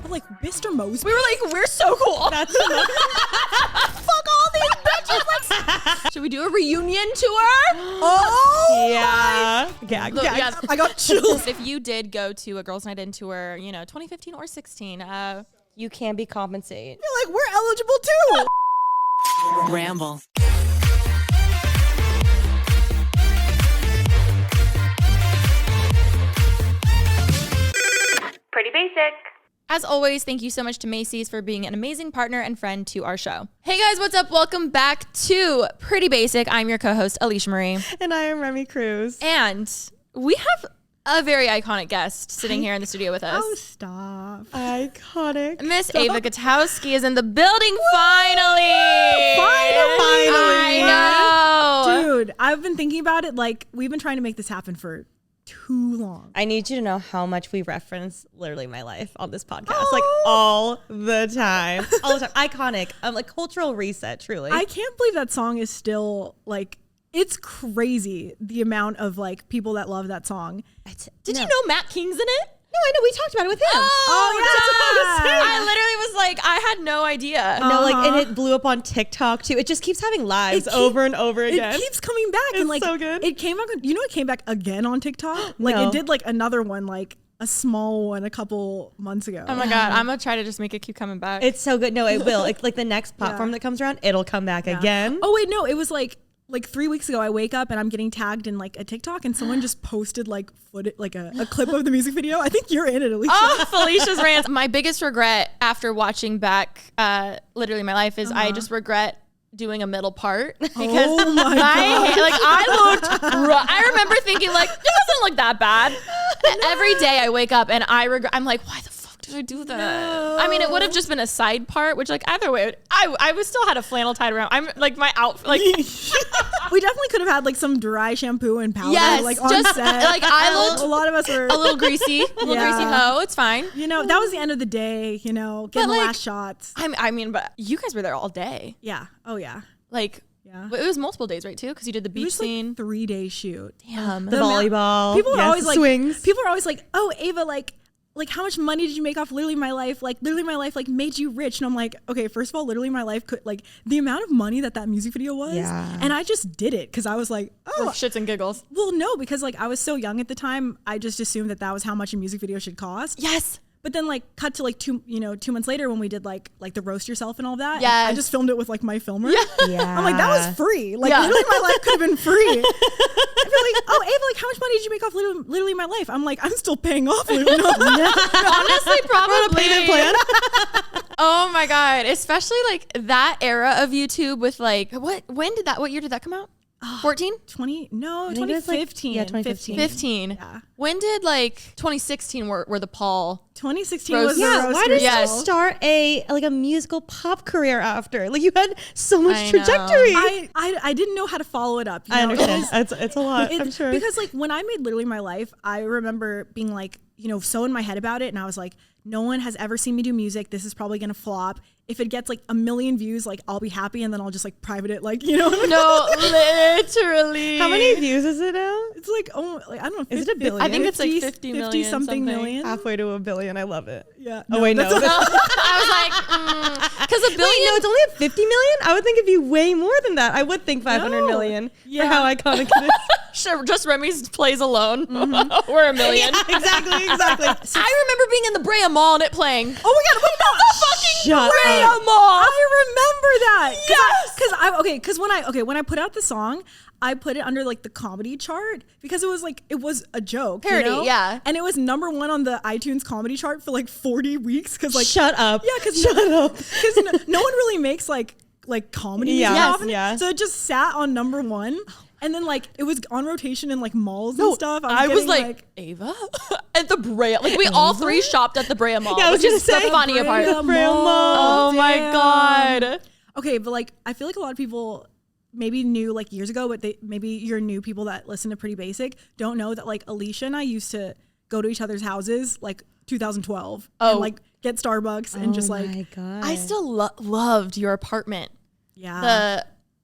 We're like, Mr. Mosby. We were like, we're so cool. That's enough. Fuck all these bitches. Like, should we do a reunion tour? oh yeah. Gag. Look, yeah. I got chills. If you did go to a Girls Night In tour, 2015 or 16, You can be compensated. You're like, we're eligible too. Ramble. Pretty basic. as always, thank you so much to Macy's for being an amazing partner and friend to our show. Hey guys, what's up? Welcome back to Pretty Basic. I'm your co-host, Alisha Marie. And I am Remi Cruz. And we have a very iconic guest sitting here in the studio with us. Oh, stop. Iconic. Miss Eva Gutowski is in the building finally. Finally. I know. Dude, I've been thinking about it. Like, we've been trying to make this happen for too long. I need you to know how much we reference Literally My Life on this podcast. Like all the time. All the time. Iconic. Like cultural reset, truly. I can't believe that song is still like, it's crazy the amount of like people that love that song. Did you know Matt King's in it? No, I know. We talked about it with him. Oh, yeah. I literally was like, I had no idea. No, like, and it blew up on TikTok too. It just keeps having lives over and over again. It keeps coming back. It's and like, so good. It came back, it came back again on TikTok. Like No. it did like another one, like a small one a couple months ago. Oh my God, I'm gonna try to just make it keep coming back. It's so good. No, it will. Like the next platform that comes around, it'll come back again. Oh wait, no, it was like 3 weeks ago. I wake up and I'm getting tagged in like a TikTok, and someone just posted like a clip of the music video. I think you're in it, Alisha. Oh, Felicia's rants. My biggest regret after watching back Literally My Life is I just regret doing a middle part because Oh my God. I remember thinking like, it doesn't look that bad. Every day I wake up and I'm like, why the fuck did I do that? No. I mean, it would have just been a side part, which like either way, I was still had a flannel tied around. I'm like my outfit, like We definitely could have had like some dry shampoo and powder yes, like on just set. like I looked a lot of us were a little greasy, greasy hoe. It's fine. that was the end of the day, getting the like, last shots. I mean, but you guys were there all day. Yeah. Oh yeah. Like, Yeah. it was multiple days, right? Too, because you did the It beach was like scene. 3-day shoot. Damn. The volleyball. People are always like swings. People are always like, "Oh, Ava, like how much money did you make off Literally My Life? Like Literally My Life like made you rich." And I'm like, "Okay, first of all, Literally My Life could like the amount of money that music video was." Yeah. And I just did it cuz I was like, "Oh, Shits and giggles. well, no, because like I was so young at the time, I just assumed that was how much a music video should cost." Yes. But then like cut to like 2 months later when we did like the roast yourself and all that. Yes. I just filmed it with like my filmer. Yeah. I'm like, that was free. Like Yeah. Literally My Life could have been free. I'd be like, "Oh, Ava, like how much money did you make off Literally My Life?" I'm like, I'm still paying off Literally My Life. Honestly, probably. payment plan. Oh my God. Especially like that era of YouTube with like, what year did that come out? 14? 2015. yeah, 2015. 15. Yeah. When did like 2016 were the Paul? 2016 Roast- was the Yeah, roast why did Yes. you start a musical pop career after? Like you had so much I know. trajectory. I didn't know how to follow it up. I It understand. was- It's a lot, I'm sure. Because like when I made Literally My Life, I remember being like, so in my head about it, and I was like, no one has ever seen me do music. This is probably gonna flop. If it gets like 1 million views, like I'll be happy, and then I'll just like private it, like No, literally. How many views is it now? It's like I don't know. Is it a billion? I think it's like 50 million something. Halfway to $1 billion. I love it. Yeah. Oh wait, no. that's- I was like, because $1 billion. Wait, no, it's only at 50 million? I would think it'd be way more than that. I would think 500 No. million Yeah. for how iconic it is. Sure, just Remy's plays alone. We're $1 million. Exactly. I remember being in the Brea Mall and it playing. Oh my God! Wait, no! Shut Brea up. Mall. I remember that. Yes! Because when I put out the song, I put it under like the comedy chart because it was a joke. Parody, yeah. And it was #1 on the iTunes comedy chart for like 40 weeks because like Shut up. Yeah, because no one really makes like comedy. Yeah, music yes, often. yeah. So it just sat on #1. And then like it was on rotation in like malls and stuff. I was getting, like, Ava? At the Brea. Like we all three shopped at the Brea Mall, Yeah, I was which is gonna say, the funny part. Brea Brea Mall. Mall. Oh my Damn. God. Okay, but like I feel like a lot of people maybe knew like years ago, but maybe your new people that listen to Pretty Basic don't know that like Alisha and I used to go to each other's houses like 2012 and like get Starbucks and just like my God. I still loved your apartment.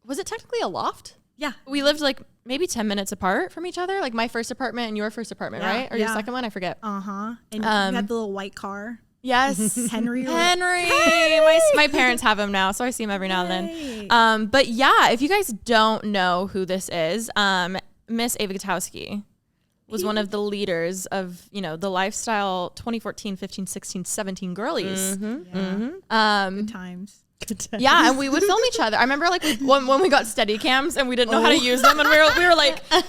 Was it technically a loft? yeah. We lived like maybe 10 minutes apart from each other. Like my first apartment and your first apartment, Yeah, right? Or your yeah. second one? I forget. And you had the little white car. Yes. Henry. My parents have him now, so I see him every now and then. But yeah, if you guys don't know who this is, Miss Eva Gutowski was one of the leaders of, the lifestyle 2014, 15, 16, 17 girlies. Good times. Yeah, and we would film each other. I remember when we got steady cams and we didn't know how to use them, and we were like, yeah,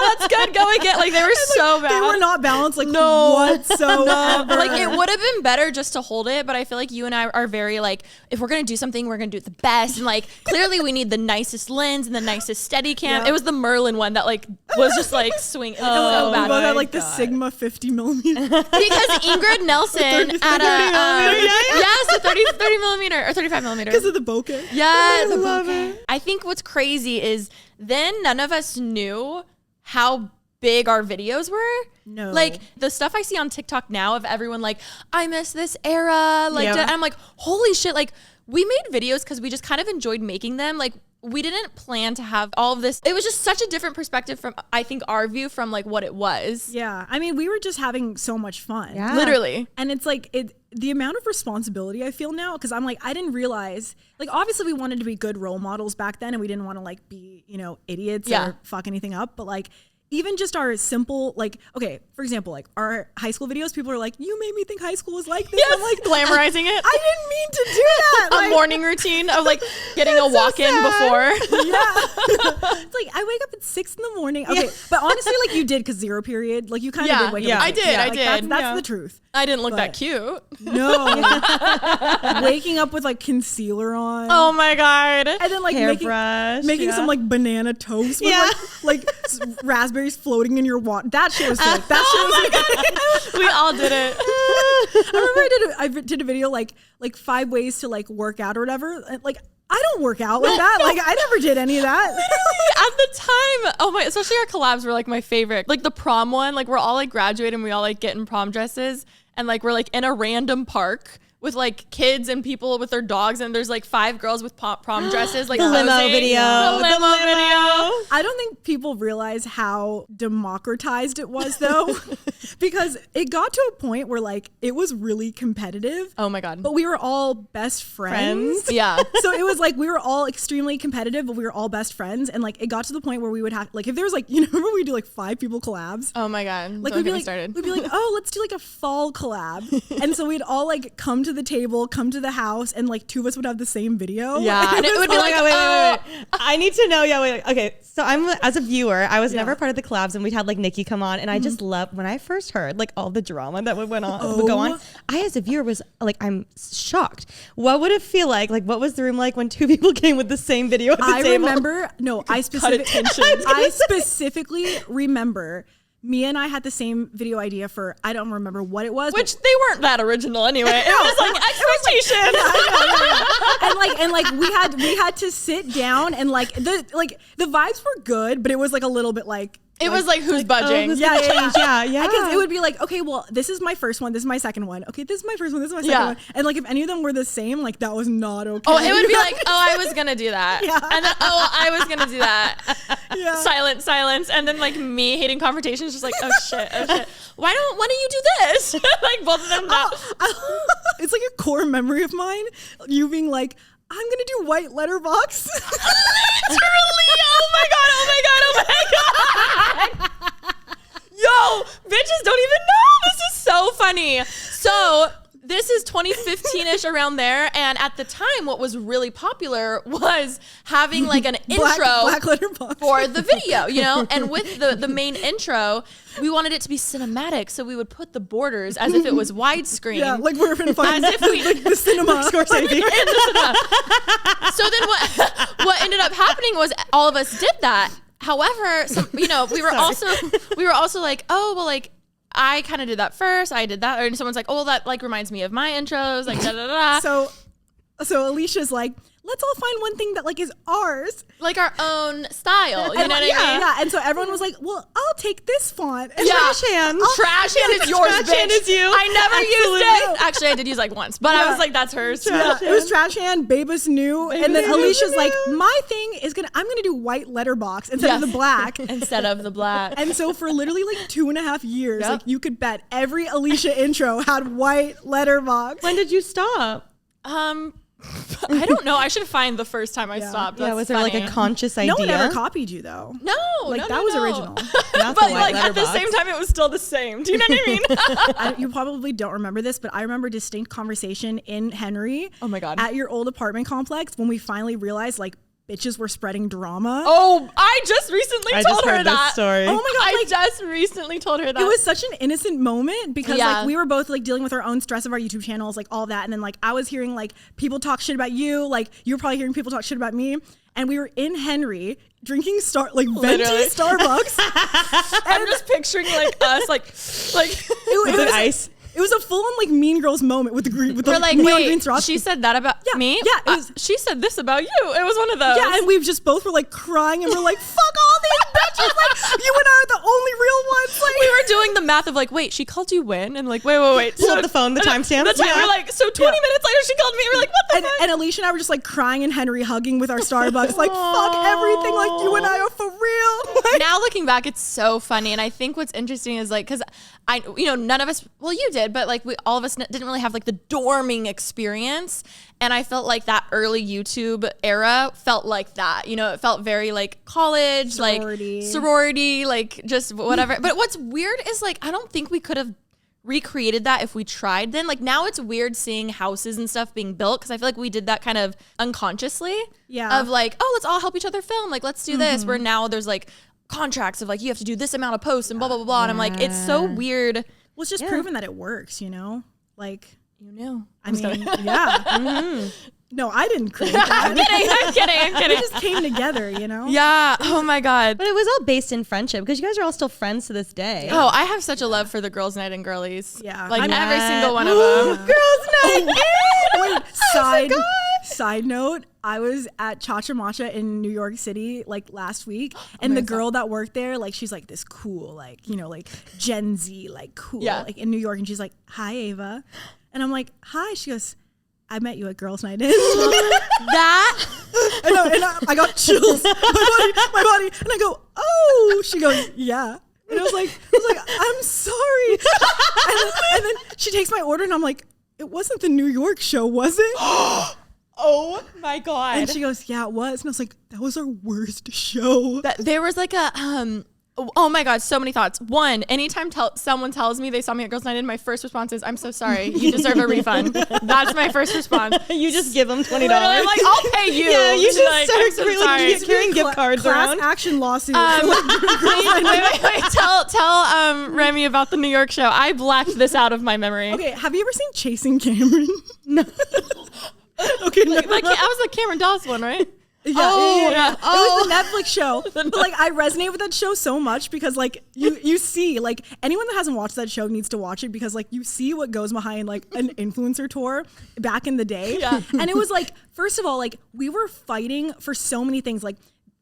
that's good, go again. Like they were so bad. They were not balanced whatsoever. Like it would have been better just to hold it, but I feel like you and I are very like, if we're gonna do something, we're gonna do it the best. And like clearly we need the nicest lens and the nicest steady cam. Yep. It was the Merlin one that like was just like swinging. So bad. We both had like the Sigma 50 millimeter. Because Ingrid Nelson at a 30 millimeter or 35 millimeter. Because of the bokeh. Yeah, I love it. I think what's crazy is then none of us knew how big our videos were. No. Like the stuff I see on TikTok now of everyone like, I miss this era. Like, and I'm like, holy shit. Like we made videos because we just kind of enjoyed making them. Like we didn't plan to have all of this. It was just such a different perspective from, I think, our view from like what it was. Yeah. I mean, we were just having so much fun. Yeah. Literally. And it's like, the amount of responsibility I feel now, because I'm like, I didn't realize, like, obviously we wanted to be good role models back then and we didn't want to like be, idiots or fuck anything up. But like, even just our simple, like, okay, for example, like our high school videos, people are like, you made me think high school was like this. Yes, I'm like, glamorizing it. I didn't mean to do that. A morning routine of like getting a walk-in before. Yeah. It's like, I wake up at 6 a.m. Okay. But honestly, like you did, because 0 period, like you kind of did wake up. I did. Like, that's the truth. I didn't look that cute. No. Waking up with like concealer on. Oh my God. And then like making some like banana toast with like raspberries floating in your water. That shit was fake. That shit was fake. We all did it. I remember I did a video like 5 ways to like work out or whatever. And, like I don't work out like that. Like I never did any of that. At the time, especially our collabs were like my favorite. Like the prom one, like we're all like graduating and we all like get in prom dresses and like we're like in a random park with like kids and people with their dogs, and there's like 5 girls with prom dresses, like the limo video. The limo video. I don't think people realize how democratized it was though, because it got to a point where like it was really competitive. Oh my God. But we were all best friends. Yeah. So it was like we were all extremely competitive, but we were all best friends, and like it got to the point where we would have like, if there was like, remember we do like 5 people collabs. Oh my God. Like we'd be like, oh, let's do like a fall collab. And so we'd all like come to the table, come to the house, and like 2 of us would have the same video. Yeah. And it would be like, wait. I need to know. Yeah, wait. Okay. So I'm, as a viewer, I was never part of the collabs, and we'd had like Nikki come on, and I just loved when I first heard like all the drama that would go on. I, as a viewer, was like, I'm shocked. What would it feel like? Like, what was the room like when 2 people came with the same video at the table? I specifically remember Mia and I had the same video idea for, I don't remember what it was. Which they weren't that original anyway. It was like expectation. And we had to sit down and like the vibes were good, but it was like a little bit like, it was like who's budging? Yeah. Because it would be like, okay, well, this is my first one. This is my second one. Okay, this is my first one. This is my second one. And like, if any of them were the same, like that was not okay. Oh, it would be like, oh, I was gonna do that. Yeah. And then, oh, I was gonna do that. Yeah. Silence. And then like me hating confrontations, just like, oh shit. Why don't you do this? Like both of them. It's like a core memory of mine. You being like, I'm gonna do white letterbox. Literally. Oh my god. Yo, bitches don't even know. This is so funny. So this is 2015-ish around there, and at the time what was really popular was having like an intro for the video, and with the main intro, we wanted it to be cinematic, so we would put the borders as if it was widescreen. Yeah, like we're in fun. As if we like the cinema. So then what ended up happening was all of us did that. However, we were also like, oh, well, like I kind of did that first. I did that. Or someone's like, oh, well, that like reminds me of my intros. Like, da da da. So Alicia's like, let's all find one thing that like is ours. Like our own style. You know what I mean? Yeah. And so everyone was like, well, I'll take this font. And Trash hand. Trash hand is yours, Trash bitch. hand is you. I never Absolutely. used it. Actually, I did use like once, but I was like, that's hers. Yeah, it was trash hand, Babus new, and then Alicia's like, my thing is I'm gonna do white letterbox instead of the black. Instead of the black. And so for literally like 2.5 years, Yep. like you could bet every Alisha intro had white letterbox. When did you stop? I don't know. I should find the first time I stopped. Yeah, That's was there like a funny. conscious idea? No one ever copied you though. No, Like no, that no, was no. original. Not But the white like at the letterbox. same time, it was still the same. Do you know what I mean? You probably don't remember this, but I remember distinct conversation in Henry. Oh my God. At your old apartment complex when we finally realized like bitches were spreading drama. Oh, I just recently told her heard that. this story. Oh my God, I like, just recently told her that. it was such an innocent moment because Yeah. like we were both like dealing with our own stress of our YouTube channels, like all that. And then like I was hearing like people talk shit about you, like you were probably hearing people talk shit about me. And we were in Henry drinking venti Literally. Starbucks. I'm just picturing like us, like It With was ice. It was a full on like Mean Girls moment with the green with the we're like, neon green wait, straws. she said that about Yeah, me? yeah, it was- She said this about you. It was one of those. Yeah, and we just both were like crying and we're like, fuck all these bitches. Like, you and I are the only real ones. Like, we were doing the math of like, wait, she called you when? And like, wait. Pull up the phone, the timestamp. We're like, so 20 minutes later, she called me. We're like, what the fuck? and Alisha and I were just like crying and Henry hugging with our Starbucks. Like, fuck everything. Like, you and I are for real. Like, Now looking back, it's so funny. And I think what's interesting is like, because none of us, well, you did, but like all of us didn't really have like the dorming experience. And I felt like that early YouTube era felt like that. It felt very like college, Sorority. like sorority, like just whatever. But what's weird is like, I don't think we could have recreated that if we tried then. Like now it's weird seeing houses and stuff being built because I feel like we did that kind of unconsciously. Yeah. Of like, oh, let's all help each other film. Like, let's do this. Where now there's like contracts of like, you have to do this amount of posts and blah, blah, blah, blah. And I'm like, it's so weird. well, it's just proven that it works, Like, You knew. I mean, yeah. No, I didn't create that. I'm kidding. We just came together, Yeah. Oh my God. But it was all based in friendship because you guys are all still friends to this day. Oh, I have such a love for the girls' night and girlies. Yeah. Like I'm every single one of them. Girls' night in! Wait, side note, I was at Cha Cha Matcha in New York City like last week, and the girl that worked there, like she's like this cool, like like Gen Z, like cool, Yeah. like in New York, and she's like, "Hi, Ava," and I'm like, "Hi." She goes, "I met you at Girls' Night In." That I know, and I got chills, my body, and I go, "Oh." She goes, "Yeah." And I was like, "I'm sorry." and then she takes my order, and I'm like, "It wasn't the New York show, was it?" oh my God. And she goes, "Yeah, it was." And I was like, "That was our worst show." That there was like a oh my God, so many thoughts. One, anytime someone tells me they saw me at Girls' Night In, my first response is, "I'm so sorry. You deserve a refund." That's my first responance. You just give them $20. Literally, I'm like, I'll pay you. Yeah, you should like, start I'm so sorry. carrying gift cards Class around. action lawsuit. Wait. Tell Remi about the New York show. I blacked this out of my memory. Okay, have you ever seen Chasing Cameron? No. Okay, no. Like that was the Cameron Dawes one, right? Yeah. It was the Netflix show. But like I resonate with that show so much because like you see like anyone that hasn't watched that show needs to watch it because like you see what goes behind like an influencer tour back in the day. Yeah. And it was like, first of all, like we were fighting for so many things. Like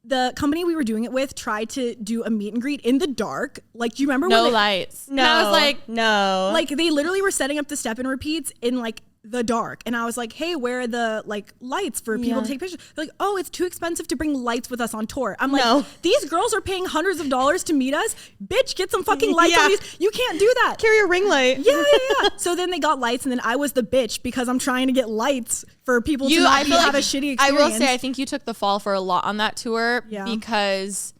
the company we were doing it with tried to do a meet and greet in the dark. Like, do you remember No when lights. No. And I was like, no. like they literally were setting up the step and repeats in like the dark, and I was like, "Hey, where are the like lights for people to take pictures?" They're like, "Oh, it's too expensive to bring lights with us on tour." I'm like, No. "These girls are paying hundreds of dollars to meet us. Bitch, get some fucking lights on these. You can't do that." Carry a ring light. Yeah. So then they got lights, and then I was the bitch because I'm trying to get lights for people to not have a shitty experience. I will say, I think you took the fall for a lot on that tour because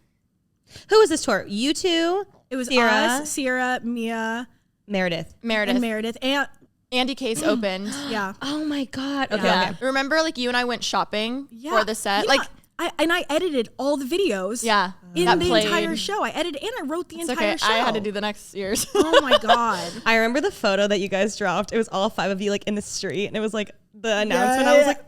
Who was this tour? You two? it was Sierra? us, Sierra, Mia, Meredith. Meredith, and Meredith, and Andy Case opened. yeah. Oh my God. Okay. Yeah. Okay. Remember, like you and I went shopping Yeah. for the set. Yeah. Like, I edited all the videos. yeah, In that the played. entire show. I edited and I wrote the It's entire okay. show. I had to do the next year's. Oh my God. I remember the photo that you guys dropped. It was all 5 of you like in the street, and it was like the announcement. I was like,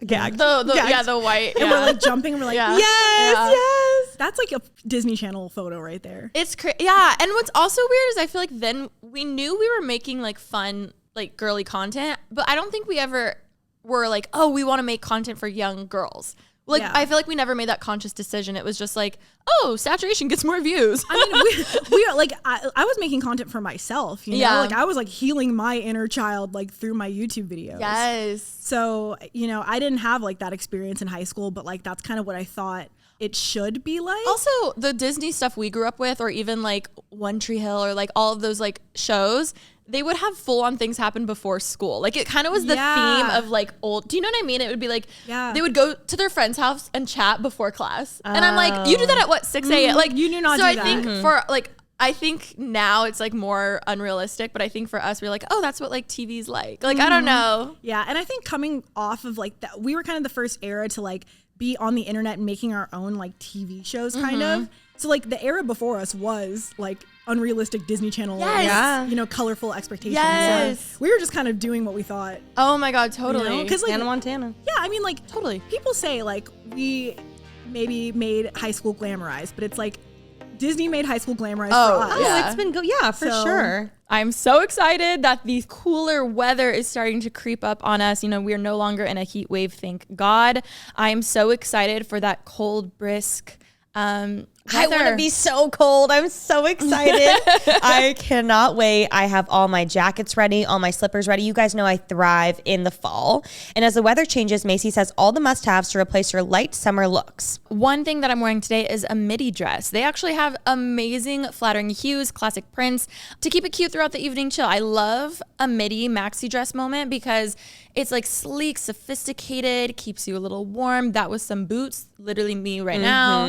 gagged. the white. And Yeah. we're like jumping and we're like, Yeah. Yes. that's like a Disney Channel photo right there. It's yeah. And what's also weird is I feel like then we knew we were making like fun, like girly content, but I don't think we ever were like, oh, we want to make content for young girls. Like, Yeah. I feel like we never made that conscious decision. It was just like, oh, saturation gets more views. I mean, we are like, I was making content for myself, you know, Yeah. like I was like healing my inner child, like through my YouTube videos. Yes. So, you know, I didn't have like that experience in high school, but like, that's kind of what I thought it should be like. Also, the Disney stuff we grew up with, or even like One Tree Hill, or like all of those like shows, they would have full on things happen before school. Like it kind of was the theme of like old, do you know what I mean? It would be like, they would go to their friend's house and chat before class. And I'm like, you do that at what, 6 a.m.? Like you do not so do I that. think for like, I think now it's like more unrealistic, but I think for us, we're like, oh, that's what like TV's like. Like, I don't know. Yeah. And I think coming off of like that, we were kind of the first era to like be on the internet and making our own like TV shows kind of. So like the era before us was like unrealistic Disney Channel, you know, colorful expectations. Yes. So we were just kind of doing what we thought. Oh my God, totally. Because like Hannah Montana. yeah, I mean like Totally. people say like we maybe made high school glamorized, but it's like Disney made high school glamorized for us. Oh, Yeah. it's been for So- sure. I'm so excited that the cooler weather is starting to creep up on us. You know, we're no longer in a heat wave, thank God. I'm so excited for that cold, brisk I weather. want to be so cold. I'm so excited. I cannot wait. I have all my jackets ready, all my slippers ready. You guys know I thrive in the fall. And as the weather changes, Macy's has all the must-haves to replace your light summer looks. One thing that I'm wearing today is a midi dress. They actually have amazing flattering hues, classic prints to keep it cute throughout the evening chill. I love a midi maxi dress moment because it's like sleek, sophisticated, keeps you a little warm. That was some boots, literally me right now.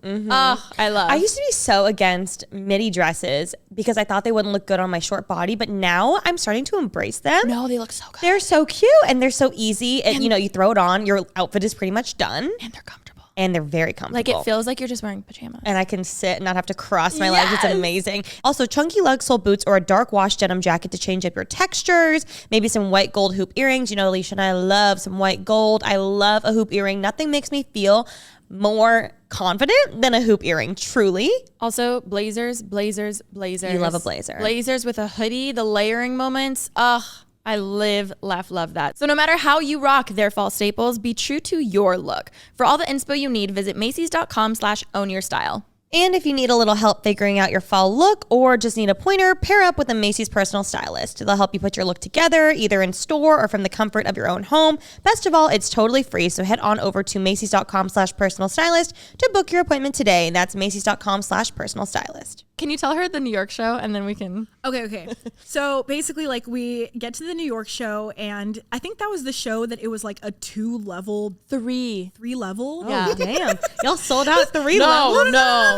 Oh, I love. I used to be so against midi dresses because I thought they wouldn't look good on my short body, but now I'm starting to embrace them. No, they look so good. They're so cute and they're so easy. And you know, you throw it on, your outfit is pretty much done. And they're comfortable. And they're very comfortable. Like it feels like you're just wearing pajamas. And I can sit and not have to cross my legs. It's Yes. amazing. Also, chunky lug sole boots or a dark wash denim jacket to change up your textures. Maybe some white gold hoop earrings. You know, Alisha and I love some white gold. I love a hoop earring. Nothing makes me feel more confident than a hoop earring, truly. Also, blazers. You love a blazer. Blazers with a hoodie, the layering moments. Ugh. I live, laugh, love that. So no matter how you rock their fall staples, be true to your look. For all the inspo you need, visit Macys.com/ownyourstyle. And if you need a little help figuring out your fall look or just need a pointer, pair up with a Macy's personal stylist. They'll help you put your look together, either in store or from the comfort of your own home. Best of all, it's totally free. So head on over to Macys.com/personal stylist to book your appointment today. That's Macys.com/personal stylist. Can you tell her the New York show and then we can... Okay. So basically, like, we get to the New York show, and I think that was the show that it was like a 2-level, Three. 3-level. Yeah. Oh, damn. Y'all sold out 3 levels. No.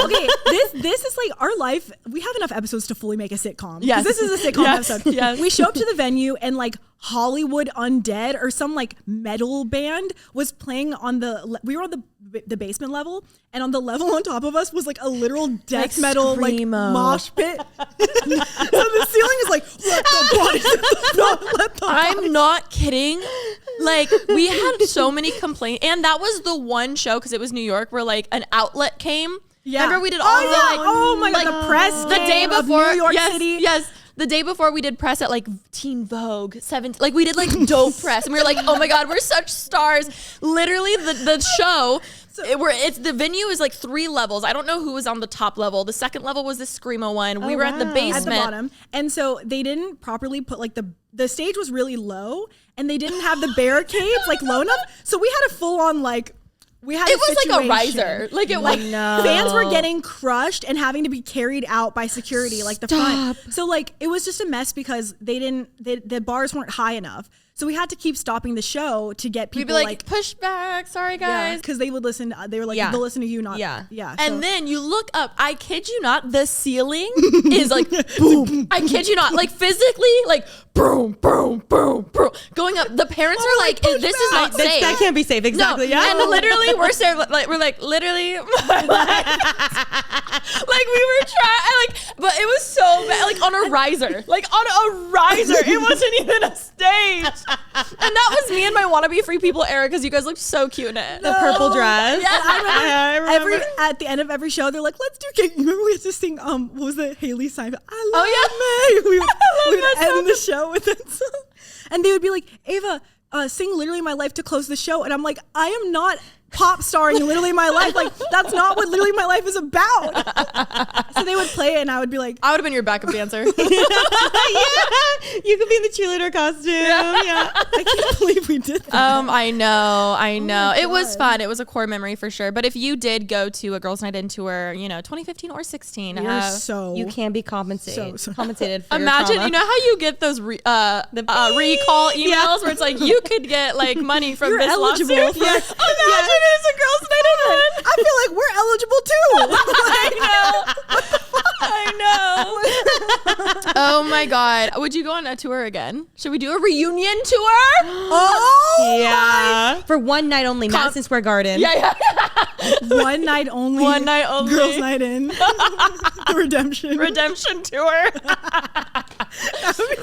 Okay, this is like our life. We have enough episodes to fully make a sitcom. 'Cause Yes. this is a sitcom Yes. episode. Yes. We show up to the venue, and like Hollywood Undead or some like metal band was playing on we were on the basement level, and on the level on top of us was like a literal death metal like screamo. mosh pit. So the ceiling is like, let the bodies hit the floor, let the I'm not kidding. Like, we had so many complaints. And that was the one show, because it was New York, where like an outlet came. Yeah. Remember we did all the like... oh my god, like, the press the day game of before New York yes, City. Yes. The day before we did press at like Teen Vogue 17, like we did like dope press, and we were like, oh my god, we're such stars. Literally, the show, it's the venue is like 3 levels. I don't know who was on the top level. The second level was the screamo one. We were at the basement, at the bottom, and so they didn't properly put like the stage was really low, and they didn't have the barricades like low enough. So we had a full on like. It was like a riser. Like it was fans were getting crushed and having to be carried out by security, like the front. So like it was just a mess because the bars weren't high enough. So we had to keep stopping the show to get people We'd be like push back, sorry guys. because they would listen. They were like, they'll listen to you, not Yeah. And then you look up, I kid you not, the ceiling is like boom. I kid you not, like physically, like boom, boom, boom, boom, going up. The parents are like, this is not safe. That can't be safe. Exactly. No. Yeah. And literally, we're like literally, like we were trying, like, but it was so bad, like on a riser, It wasn't even a stage. And that was me and my wannabe free people era, because you guys looked so cute in it. The purple dress. Yeah, I remember. at the end of every show, they're like, "Let's do cake." Remember we had to sing what was the Haley Simon? I love May. We would end the show with that song, and they would be like, "Eva, sing Literally My Life to close the show. And I'm like, I am not pop starring Literally My Life. Like, that's not what Literally My Life is about. So they would play it and I would be like, I would have been your backup dancer. Yeah, you could be in the cheerleader costume. Yeah. I can't believe we did that. I know. my It was God. fun. It was a core memory for sure. But if you did go to a girls' night in tour, 2015 or 16, You're so You can be compensated. So- compensated for imagine, your you trauma. know how you get those recall emails where it's like you could get like money from You're this eligible lawsuit. for- Imagine it's a girls' night in. I feel like we're eligible too. I know. Oh my God. Would you go on a tour again? Should we do a reunion tour? Oh, Yeah. For one night only, Madison Square Garden. Yeah. one night only. One night only. Girls' night in. The redemption. Redemption tour.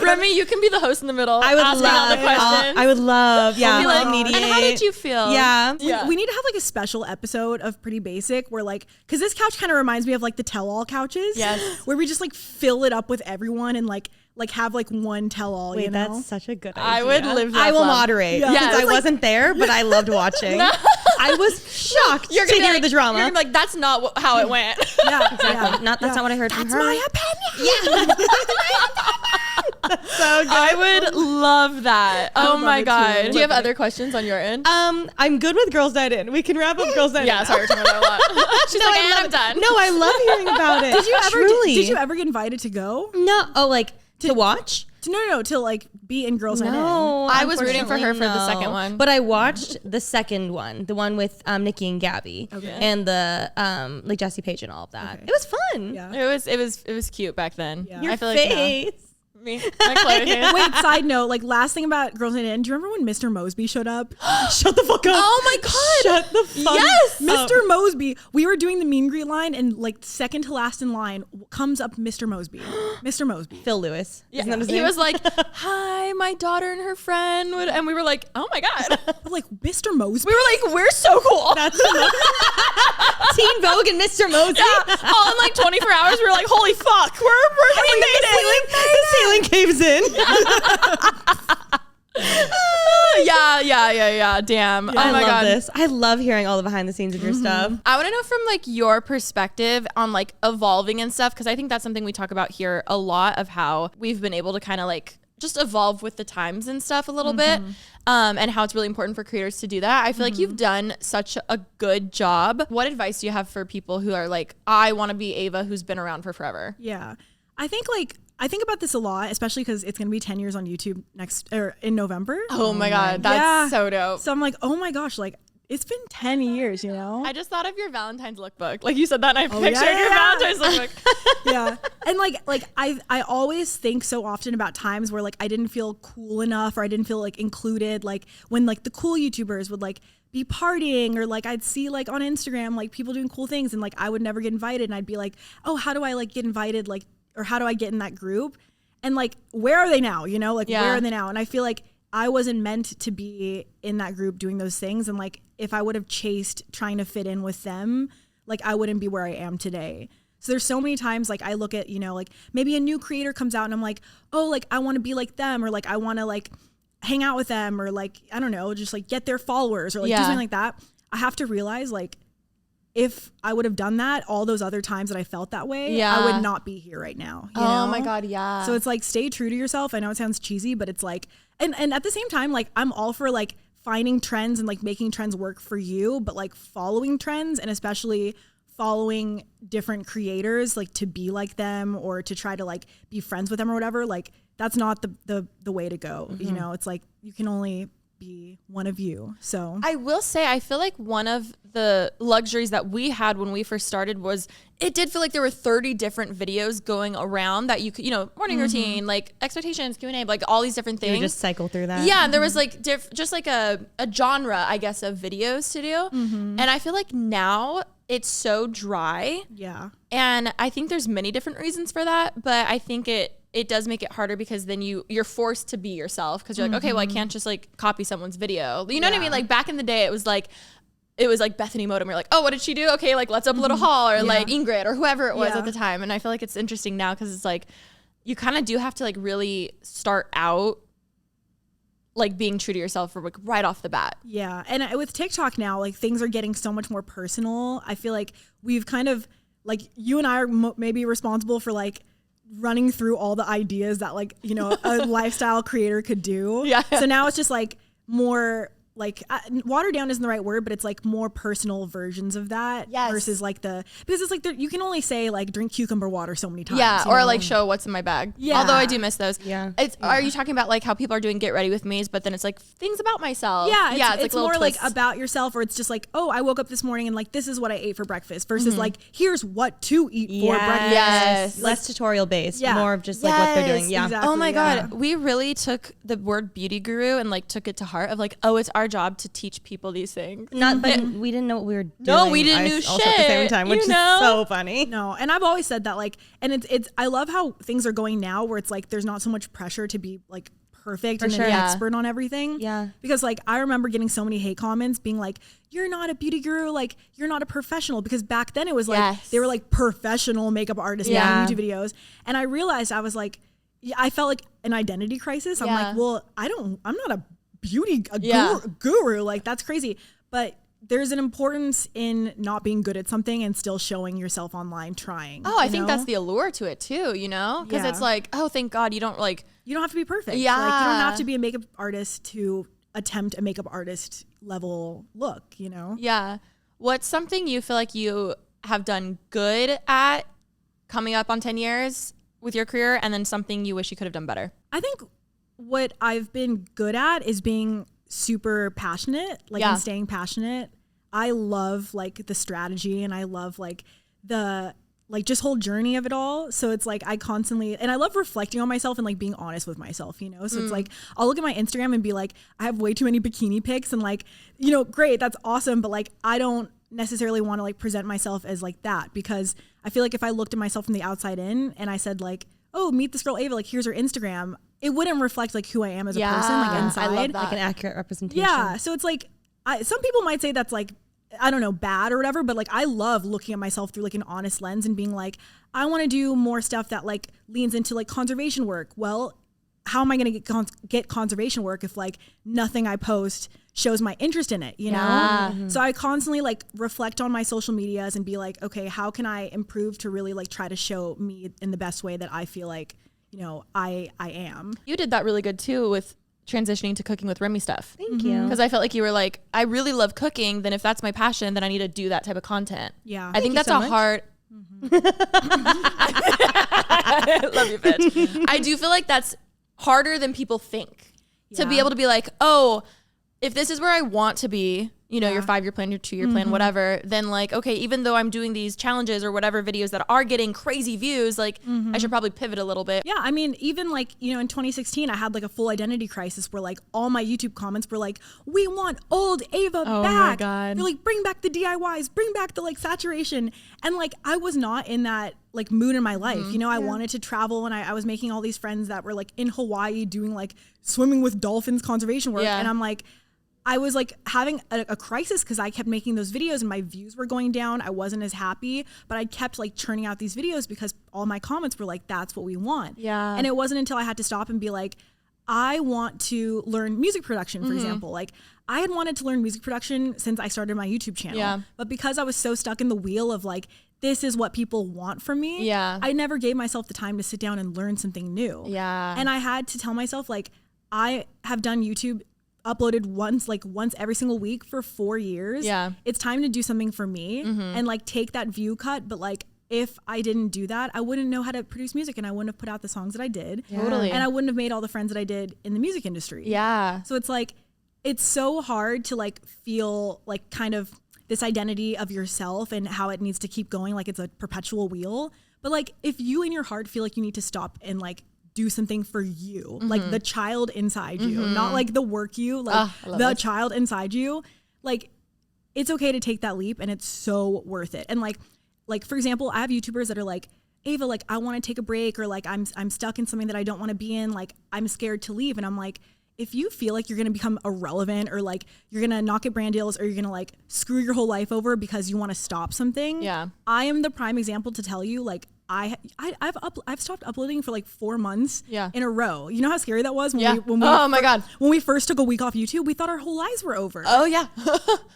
Remi, you can be the host in the middle. I would asking all the questions. I would love. Yeah. Be like, I'll mediate. and how did you feel? Yeah. We need to have like a special episode of Pretty Basic where like, because this couch kind of reminds me of like the tell-all couches. Yes. Where we just like fill it up with everyone and like have like one tell-all. Wait, you know? that's such a good idea. I would live that I will love. moderate. Yeah. Because Yes. I wasn't there, but I loved watching. I was shocked You're to gonna be hear like, the drama. You're gonna be like, that's not how it went. Yeah, Exactly. yeah. That's not what I heard from That's her. my opinion. Yeah. So good. I would love that. Oh love my it God. too. Do you have other questions on your end? I'm good with Girls Night In. We can wrap up Girls Night Yeah, In. sorry, we're talking about a lot. She's No, like, I and love I'm done. No, I love hearing about it. Did you ever? Truly. Did you ever get invited to go? No. Oh, like to watch? No, to like be in Girls Night In. No, I was rooting for her for the unfortunately, second no. one. But I watched the second one, the one with Nikki and Gabby, and the like Jesse Page and all of that. Okay. It was fun. Yeah. It was cute back then. Yeah. Your I feel face. like me, my Chloe face. Wait, side note, like last thing about Girls Night In, do you remember when Mr. Mosby showed up? Shut the fuck up. Oh my God. Shut the fuck Yes. up. Mr. Mosby, we were doing the meet and greet line and like second to last in line comes up Mr. Mosby. Mr. Mosby. Phil Lewis. Yeah. Isn't that his He name? was like, hi, my daughter and her friend. And we were like, oh my God. I'm like, Mr. Mosby? We were like, we're so cool. That's Teen Vogue and Mr. Mosby. Yeah. All in like 24 hours, we were like, holy fuck, we made it. The ceiling caves in. Yeah. Damn. Oh I my love God. this. I love hearing all the behind the scenes of your stuff. I want to know from like your perspective on like evolving and stuff, because I think that's something we talk about here a lot, of how we've been able to kind of like just evolve with the times and stuff a little bit, and how it's really important for creators to do that. I feel like you've done such a good job. What advice do you have for people who are like, I want to be Eva who's been around for forever? Yeah. I think about this a lot, especially because it's going to be 10 years on YouTube in November. Oh my God, that's Yeah. so dope. So I'm like, oh my gosh, like it's been 10 years, you know? I just thought of your Valentine's lookbook. Like you said that, and I Oh, pictured yeah, your yeah. Valentine's lookbook. Yeah. And like I always think so often about times where like I didn't feel cool enough or I didn't feel like included, like when like the cool YouTubers would like be partying, or like I'd see like on Instagram like people doing cool things and like I would never get invited, and I'd be like, oh, how do I like get invited, like, or how do I get in that group? And like, where are they now? You know, like Yeah. where are they now? And I feel like I wasn't meant to be in that group doing those things. And like, if I would have chased trying to fit in with them, like I wouldn't be where I am today. So there's so many times like I look at, you know, like maybe a new creator comes out and I'm like, oh, like I want to be like them, or like I want to like hang out with them, or like, I don't know, just like get their followers, or like do Yeah. something like that. I have to realize like, if I would have done that all those other times that I felt that way, Yeah. I would not be here right now. You Oh know? my God, yeah. So it's like, stay true to yourself. I know it sounds cheesy, but it's like, and at the same time, like I'm all for like finding trends and like making trends work for you, but like following trends, and especially following different creators, like to be like them or to try to like be friends with them or whatever, like that's not the way to go. You know, it's like you can only be one of you. So I will say, I feel like one of the luxuries that we had when we first started was it did feel like there were 30 different videos going around that you could, you know, morning routine, like expectations, Q&A, like all these different things. You just cycle through that. Yeah, and there was like just like a genre, I guess, of videos to do. And I feel like now it's so dry. yeah. And I think there's many different reasons for that, but I think it does make it harder because then you're forced to be yourself, because you're like, okay, well, I can't just like copy someone's video. You know what I mean? Like back in the day, it was like Bethany Modem. You're like, oh, what did she do? Okay, like let's upload a haul, or like Ingrid or whoever it was Yeah. at the time. And I feel like it's interesting now because it's like you kind of do have to like really start out like being true to yourself like right off the bat. Yeah. And with TikTok now, like things are getting so much more personal. I feel like we've kind of like you and I are maybe responsible for like running through all the ideas that like, you know, a lifestyle creator could do. Yeah. So now it's just like more like watered down isn't the right word, but it's like more personal versions of that versus like because it's like you can only say like drink cucumber water so many times. Yeah, or know? like show what's in my bag. Yeah. Although I do miss those. Yeah. Are you talking about like how people are doing get ready with me's, but then it's like things about myself? Yeah, it's it's like more like twists. about yourself, or it's just like, oh, I woke up this morning and like this is what I ate for breakfast versus like here's what to eat for breakfast. Yes. Less tutorial based, Yeah. more of just like what they're doing. Yeah. exactly. Oh my yeah. God. We really took the word beauty guru and like took it to heart of like, oh, it's our job to teach people these things. Not, but we didn't know what we were doing. No, we didn't do also at the same shit, time, which you is know? so funny. No, and I've always said that like, and it's I love how things are going now where it's like there's not so much pressure to be like perfect and sure. an Yeah. expert on everything. Yeah. Because like I remember getting so many hate comments being like, you're not a beauty guru, like you're not a professional, because back then it was like Yes. they were like professional makeup artists Yeah. making YouTube videos. And I realized I was like, I felt like an identity crisis. I'm Yeah. like, well, I'm not a beauty Yeah. guru. Like that's crazy. But there's an importance in not being good at something and still showing yourself online trying. Oh, I you think know? that's the allure to it too, you know? Because Yeah. it's like, oh, thank God you don't like, You don't have to be perfect. Yeah. Like, you don't have to be a makeup artist to attempt a makeup artist level look, you know? yeah. What's something you feel like you have done good at coming up on 10 years with your career, and then something you wish you could have done better? I think what I've been good at is being super passionate, like Yeah. and staying passionate. I love like the strategy and I love like the like just whole journey of it all. So it's like I constantly, and I love reflecting on myself and like being honest with myself, you know? So it's like I'll look at my Instagram and be like, I have way too many bikini pics and like, you know, great, that's awesome, but like I don't necessarily want to like present myself as like that, because I feel like if I looked at myself from the outside in and I said like, oh, meet this girl Ava, like here's her Instagram, it wouldn't reflect like who I am as a person, like Yeah, inside. I love that. Like an accurate representation. Yeah. So it's like, some people might say that's like, I don't know, bad or whatever, but like I love looking at myself through like an honest lens and being like, I want to do more stuff that like leans into like conservation work. Well, how am I going to get conservation work if like nothing I post shows my interest in it, you Yeah. know? So I constantly like reflect on my social medias and be like, okay, how can I improve to really like try to show me in the best way that I feel like, you know, I am. You did that really good too with transitioning to cooking with Remi stuff. Thank you. Because I felt like you were like, I really love cooking. Then if that's my passion, then I need to do that type of content. Yeah. I think you that's so a much. hard. Love you, bitch. I do feel like that's harder than people think to be Yeah. able to be like, oh, if this is where I want to be, you know, your 5-year plan, your 2-year plan, whatever, then like, okay, even though I'm doing these challenges or whatever videos that are getting crazy views, like I should probably pivot a little bit. Yeah, I mean, even like, you know, in 2016, I had like a full identity crisis where like all my YouTube comments were like, we want old Ava Oh my back. God. They're like, bring back the DIYs, bring back the like saturation. And like, I was not in that like mood in my life. You know, I wanted to travel and I was making all these friends that were like in Hawaii doing like swimming with dolphins conservation work. Yeah. And I'm like, I was like having a crisis because I kept making those videos and my views were going down. I wasn't as happy, but I kept like churning out these videos because all my comments were like, that's what we want. Yeah. And it wasn't until I had to stop and be like, I want to learn music production, for example. Like I had wanted to learn music production since I started my YouTube channel. Yeah. But because I was so stuck in the wheel of like, this is what people want from me. Yeah. I never gave myself the time to sit down and learn something new. Yeah. And I had to tell myself like, I have done YouTube uploaded once every single week for 4 years. Yeah. It's time to do something for me and like take that view cut. But like, if I didn't do that, I wouldn't know how to produce music and I wouldn't have put out the songs that I did. Totally. And I wouldn't have made all the friends that I did in the music industry. Yeah. So it's like, it's so hard to like feel like kind of this identity of yourself and how it needs to keep going. Like it's a perpetual wheel. But like, if you in your heart feel like you need to stop and like do something for you, like the child inside you, not like the work you, like I love the this. child inside you, like it's okay to take that leap and it's so worth it. And like for example, I have YouTubers that are like, Ava, like I want to take a break, or like I'm stuck in something that I don't want to be in, like I'm scared to leave. And I'm like, if you feel like you're going to become irrelevant or like you're going to not get brand deals or you're going to like screw your whole life over because you want to stop something. Yeah. I am the prime example to tell you, like, I've stopped uploading for like 4 months Yeah. in a row. You know how scary that was? Yeah. When we Oh my God. When we first took a week off YouTube, we thought our whole lives were over. Oh yeah.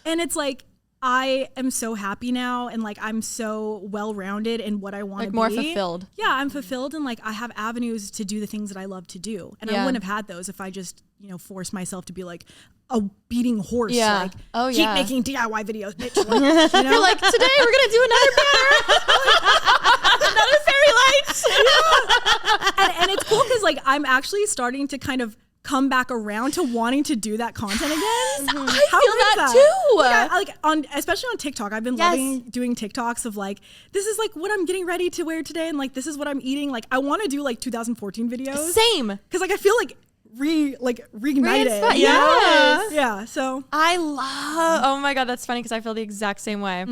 And it's like, I am so happy now, and like I'm so well-rounded in what I want to be. Like more fulfilled. Yeah, I'm fulfilled, and like I have avenues to do the things that I love to do. And Yeah. I wouldn't have had those if I just, forced myself to be like a beating horse. Yeah. Like, Oh, keep yeah. making DIY videos, bitch. Like, You're like, today we're gonna do another banner. Another fairy lights. and it's cool because like I'm actually starting to kind of come back around to wanting to do that content again. I How feel great is that too. Like especially on TikTok, I've been loving doing TikToks of like, this is like what I'm getting ready to wear today, and like this is what I'm eating. Like I want to do like 2014 videos. Same. Because like I feel like reignited. Yes. Yeah. So I love. Oh my God, that's funny because I feel the exact same way.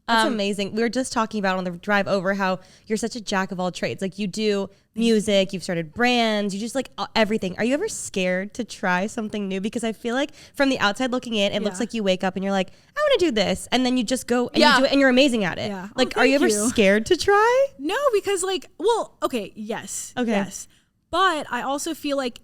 That's amazing. We were just talking about on the drive over how you're such a jack of all trades. Like you do music, you've started brands, you just like everything. Are you ever scared to try something new? Because I feel like from the outside looking in, it looks like you wake up and you're like, I want to do this. And then you just go and you do it and you're amazing at it. Yeah. Like, Oh, are you ever thank you. scared to try? no, because like, well, okay, yes. Okay. Yes. But I also feel like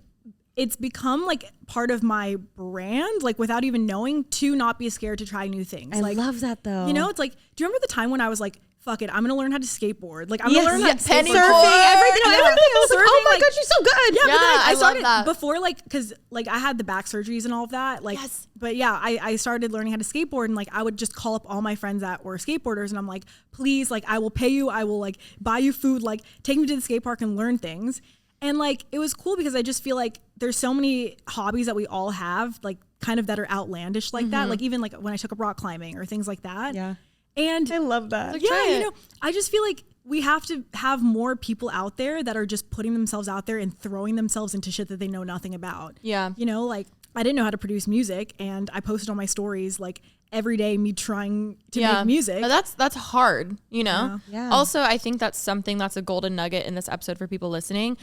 it's become like part of my brand, like without even knowing, to not be scared to try new things. I like, love that though. it's like, do you remember the time when I was like, fuck it, I'm gonna learn how to skateboard. Like I'm gonna learn how to penny skateboard. board. everything. Yeah. Everything. I was like, oh Surfing, my like- gosh, you're so good. Yeah, but then I I love started that. before, like, because like I had the back surgeries and all of that. Like, Yes. but yeah, I started learning how to skateboard, and like I would just call up all my friends that were skateboarders, and I'm like, please, like I will pay you, I will like buy you food, like take me to the skate park and learn things. And like it was cool because I just feel like there's so many hobbies that we all have, like kind of that are outlandish like that. Like even like when I took up rock climbing or things like that. Yeah. And I love that. Like, yeah, try it. I just feel like we have to have more people out there that are just putting themselves out there and throwing themselves into shit that they know nothing about. Yeah. Like I didn't know how to produce music, and I posted on my stories like every day me trying to make music. But that's hard, Yeah. Also, I think that's something that's a golden nugget in this episode for people listening.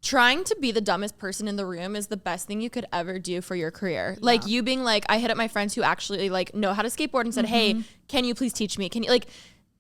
Trying to be the dumbest person in the room is the best thing you could ever do for your career. Like you being like, I hit up my friends who actually like know how to skateboard and said, hey, can you please teach me? Can you like,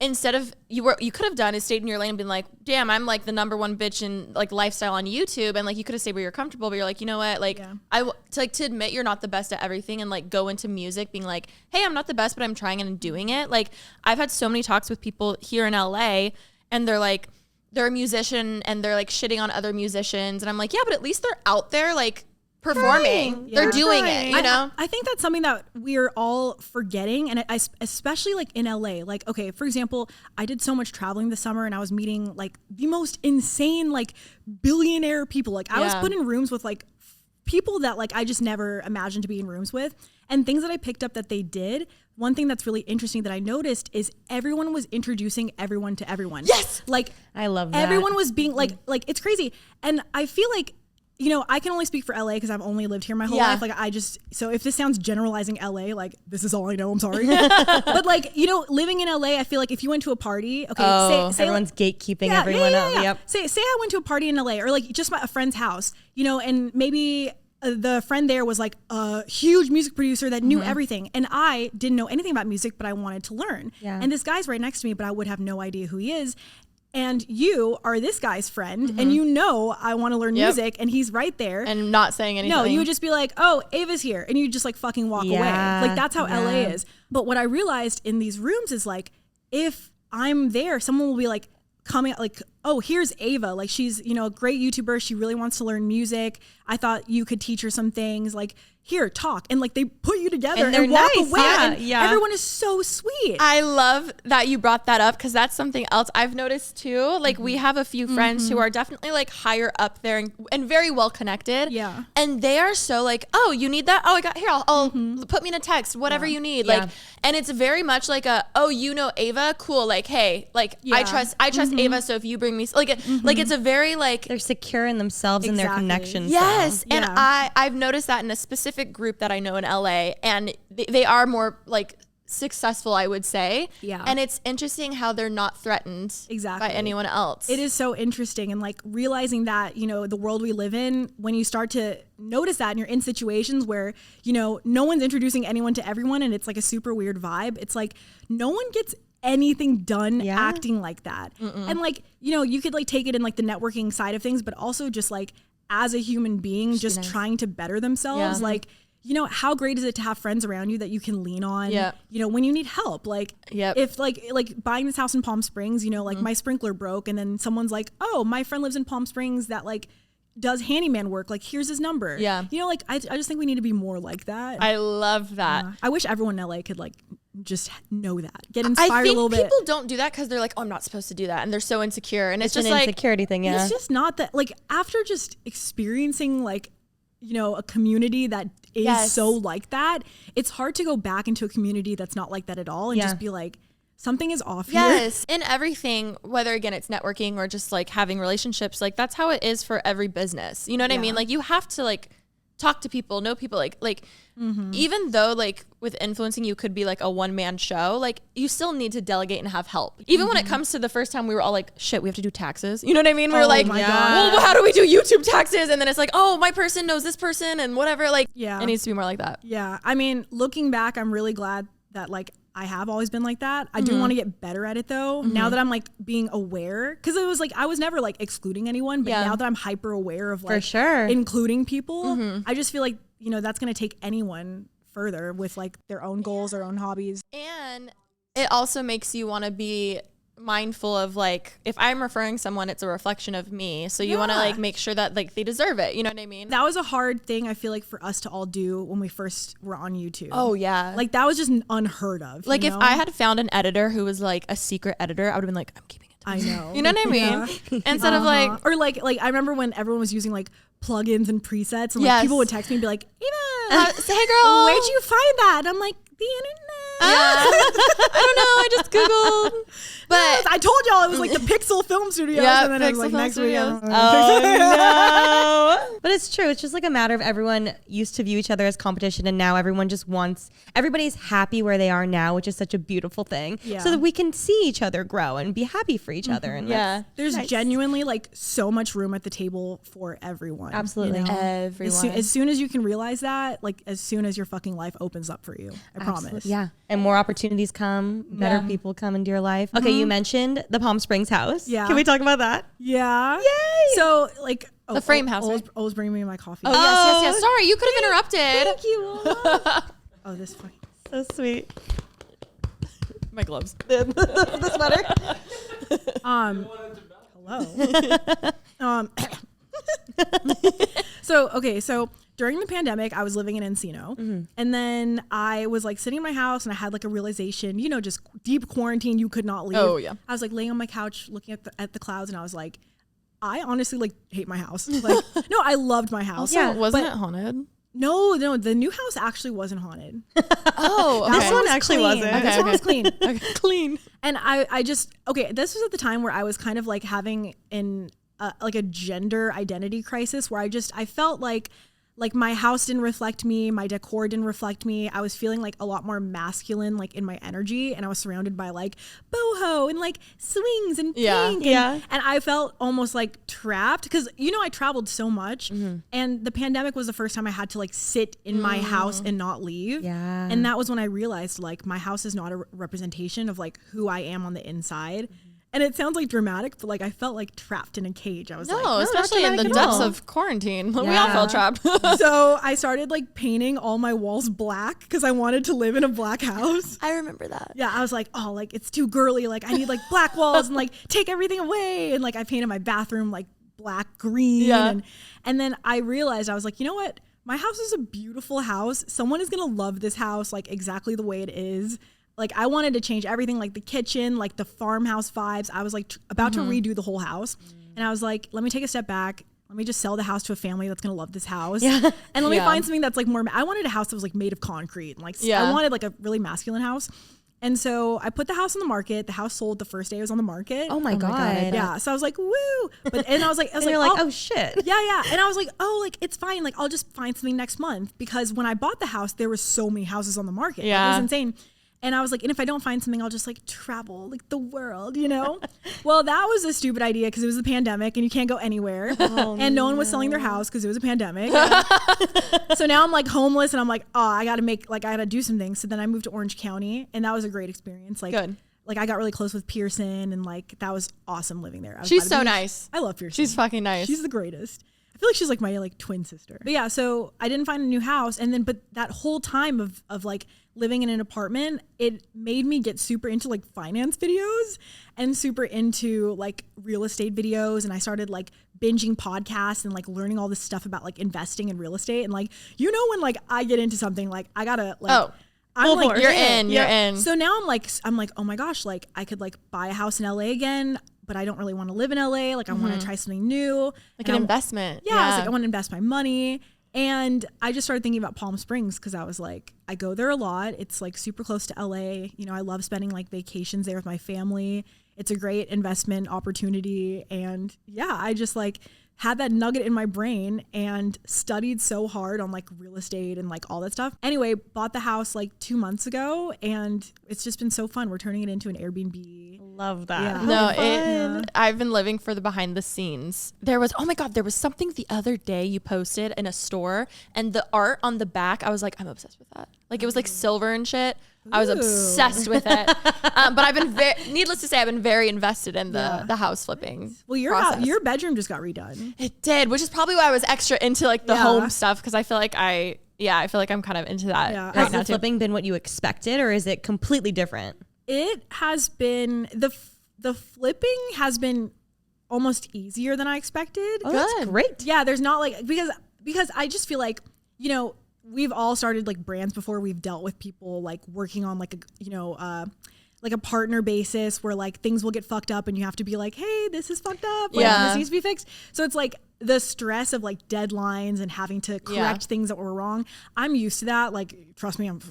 instead of you could have done is stayed in your lane and been like, damn, I'm like the number one bitch in like lifestyle on YouTube. And like, you could have stayed where you're comfortable, but you're like, you know what? Like to admit you're not the best at everything and like go into music being like, hey, I'm not the best, but I'm trying and doing it. Like I've had so many talks with people here in LA, and they're like, they're a musician and they're like shitting on other musicians. And I'm like, yeah, but at least they're out there like performing. Yeah. They're doing it, you know? I think that's something that we're all forgetting, and especially like in LA. Like, okay, for example, I did so much traveling this summer, and I was meeting like the most insane like billionaire people. Like I was put in rooms with like people that like I just never imagined to be in rooms with, and things that I picked up that they did. One thing that's really interesting that I noticed is everyone was introducing everyone to everyone. Yes. Like I love that. everyone was being like it's crazy. And I feel like, I can only speak for LA because I've only lived here my whole life. Like so if this sounds generalizing LA, like this is all I know, I'm sorry. But like, living in LA, I feel like if you went to a party, okay, say everyone's gatekeeping everyone up. Yep. Say I went to a party in LA, or like just a friend's house, and maybe the friend there was like a huge music producer that knew everything, and I didn't know anything about music, but I wanted to learn. Yeah. And this guy's right next to me, but I would have no idea who he is. And you are this guy's friend, and I want to learn music, and he's right there. And not saying anything. No, you would just be like, oh, Ava's here. And you just like fucking walk away. Like that's how LA is. But what I realized in these rooms is like, if I'm there, someone will be like coming like, oh, here's Eva. Like she's, a great YouTuber. She really wants to learn music. I thought you could teach her some things. Like, here, talk. And like they put you together And they're and walk nice. away. Yeah, And yeah. everyone is so sweet. I love that you brought that up because that's something else I've noticed too. Like we have a few friends who are definitely like higher up there and very well connected. Yeah. And they are so like, oh, you need that? Oh, I got here. I'll put me in a text, whatever you need. Yeah. Like, and it's very much like oh, Ava? Cool. Like, hey, like I trust Ava. So if you bring me, like it's a very like, They're secure in themselves and their Exactly. connections. yes. Yeah. And I've noticed that in a specific group that I know in LA, and they are more like successful, I would say. Yeah. And it's interesting how they're not threatened Exactly. by anyone else. It is so interesting, and like realizing that, the world we live in, when you start to notice that and you're in situations where, no one's introducing anyone to everyone and it's like a super weird vibe, it's like no one gets anything done acting like that. And like, you know, you could like take it in like the networking side of things, but also just like as a human being, just trying to better themselves. Like, you know, how great is it to have friends around you that you can lean on, you know, when you need help? Like if like buying this house in Palm Springs, you know, like my sprinkler broke and then someone's like, oh, my friend lives in Palm Springs that like does handyman work. Like, here's his number. Yeah. You know, like I just think we need to be more like that. I love that. I wish everyone in LA could like just know that, get inspired a little bit. I think people don't do that because they're like, oh, I'm not supposed to do that. And they're so insecure. And it's just an like insecurity thing. Yeah. It's just not that, like, after just experiencing like, you know, a community that is so like that, it's hard to go back into a community that's not like that at all and just be like, something is off here. Yes, in everything, whether again it's networking or just like having relationships, like that's how it is for every business. You know what I mean? Like you have to like talk to people, know people, like even though like with influencing you could be like a one-man show, like you still need to delegate and have help. Even when it comes to the first time we were all like, shit, we have to do taxes. You know what I mean? We were like, well, how do we do YouTube taxes? And then it's like, oh, my person knows this person and whatever. Like it needs to be more like that. Yeah. I mean, looking back, I'm really glad that like I have always been like that. I do want to get better at it though. Now that I'm like being aware, because it was like I was never like excluding anyone, but now that I'm hyper aware of like including people, I just feel like, you know, that's going to take anyone further with like their own goals, their own hobbies. And it also makes you want to be mindful of like, if I'm referring someone, it's a reflection of me. So you want to like make sure that like they deserve it. You know what I mean? That was a hard thing I feel like for us to all do when we first were on YouTube. Oh yeah. Like that was just unheard of. Like if I had found an editor who was like a secret editor, I would have been like, I'm keeping it. I know. You know what I mean? Instead of like, or like I remember when everyone was using like plugins and presets and like people would text me and be like, Eva, say, hey girl, where'd you find that? And I'm like, the internet. I don't know. I just Googled. But I told y'all it was like the Pixel Film Studios. And then it was like next week. Oh no. But it's true. It's just like a matter of everyone used to view each other as competition. And now everyone just wants, everybody's happy where they are now, which is such a beautiful thing. Yeah. So that we can see each other grow and be happy for each other. And there's genuinely like so much room at the table for everyone. Absolutely. You know? Everyone. As soon as you can realize that, like as soon as your fucking life opens up for you, I promise. Yeah. And more opportunities come, better people come into your life. Okay, you mentioned the Palm Springs house. Yeah. Can we talk about that? Yeah. Yay! So like the frame house. Always bring me my coffee. Oh, yes. Sorry, you could have interrupted. Thank you. Oh, this fucking so sweet. My gloves. The sweater. Hello. So during the pandemic, I was living in Encino, and then I was like sitting in my house, and I had like a realization, you know, just deep quarantine, you could not leave. Oh yeah. I was like laying on my couch, looking at the clouds, and I was like, I honestly like hate my house. Like, no, I loved my house. Also, wasn't it haunted? No, the new house actually wasn't haunted. Oh, okay. This one actually wasn't. Okay, this one was clean. Okay. Clean. And I just this was at the time where I was kind of like having like a gender identity crisis where I felt like my house didn't reflect me, my decor didn't reflect me. I was feeling like a lot more masculine, like in my energy, and I was surrounded by like boho and like swings and pink. And I felt almost like trapped because, you know, I traveled so much, and the pandemic was the first time I had to like sit in my house and not leave. Yeah. And that was when I realized like my house is not a representation of like who I am on the inside. And it sounds like dramatic, but like I felt like trapped in a cage. I was like, no, especially in the depths of quarantine. We all felt trapped. So I started like painting all my walls black because I wanted to live in a black house. I remember that. Yeah, I was like, oh, like it's too girly. Like I need like black walls and like take everything away. And like I painted my bathroom like black green. Yeah. And then I realized I was like, you know what? My house is a beautiful house. Someone is gonna love this house like exactly the way it is. Like I wanted to change everything, like the kitchen, like the farmhouse vibes. I was like about to redo the whole house. And I was like, let me take a step back. Let me just sell the house to a family that's going to love this house. Yeah. And let me find something that's like more, I wanted a house that was like made of concrete. And like, I wanted like a really masculine house. And so I put the house on the market. The house sold the first day it was on the market. Oh my God. Yeah. So I was like, woo. And I was like, you're like, oh shit. Yeah. And I was like, oh, like it's fine. Like I'll just find something next month. Because when I bought the house, there were so many houses on the market. Yeah. Like, it was insane. And I was like, and if I don't find something, I'll just like travel like the world, you know? Well, that was a stupid idea because it was the pandemic and you can't go anywhere. And no one was selling their house because it was a pandemic. So now I'm like homeless and I'm like, oh, I got to do some things. So then I moved to Orange County and that was a great experience. Like, like I got really close with Pearson, and like that was awesome living there. She's so nice. I love Pearson. She's fucking nice. She's the greatest. I feel like she's like my like twin sister. But yeah, so I didn't find a new house, and then but that whole time of like living in an apartment, it made me get super into like finance videos and super into like real estate videos, and I started like binging podcasts and like learning all this stuff about like investing in real estate, and like when like I get into something, like I gotta like I'm like you're in. So now I'm like oh my gosh, like I could like buy a house in LA again, but I don't really want to live in LA. Like I want to try something new, like an investment. Yeah, I was like I want to invest my money. And I just started thinking about Palm Springs because I was like, I go there a lot. It's like super close to LA. You know, I love spending like vacations there with my family. It's a great investment opportunity. And yeah, I just like had that nugget in my brain and studied so hard on like real estate and like all that stuff. Anyway, bought the house like 2 months ago, and it's just been so fun. We're turning it into an Airbnb. Love that. Yeah. I've been living for the behind the scenes. There was something the other day you posted in a store, and the art on the back, I was like, I'm obsessed with that. Like it was like silver and shit. I was obsessed with it. But I've been needless to say, I've been very invested in the house flipping. Well, your bedroom just got redone. It did, which is probably why I was extra into like the home stuff, because I feel like I'm kind of into that right Has now the flipping been what you expected, or is it completely different? It has been the flipping has been almost easier than I expected. Oh, that's great. Yeah, there's not like because I just feel like, you know, we've all started like brands before. We've dealt with people like working on like like a partner basis where like things will get fucked up and you have to be like, hey, this is fucked up. Like, this needs to be fixed. So it's like the stress of like deadlines and having to correct things that were wrong. I'm used to that. Like, trust me, I'm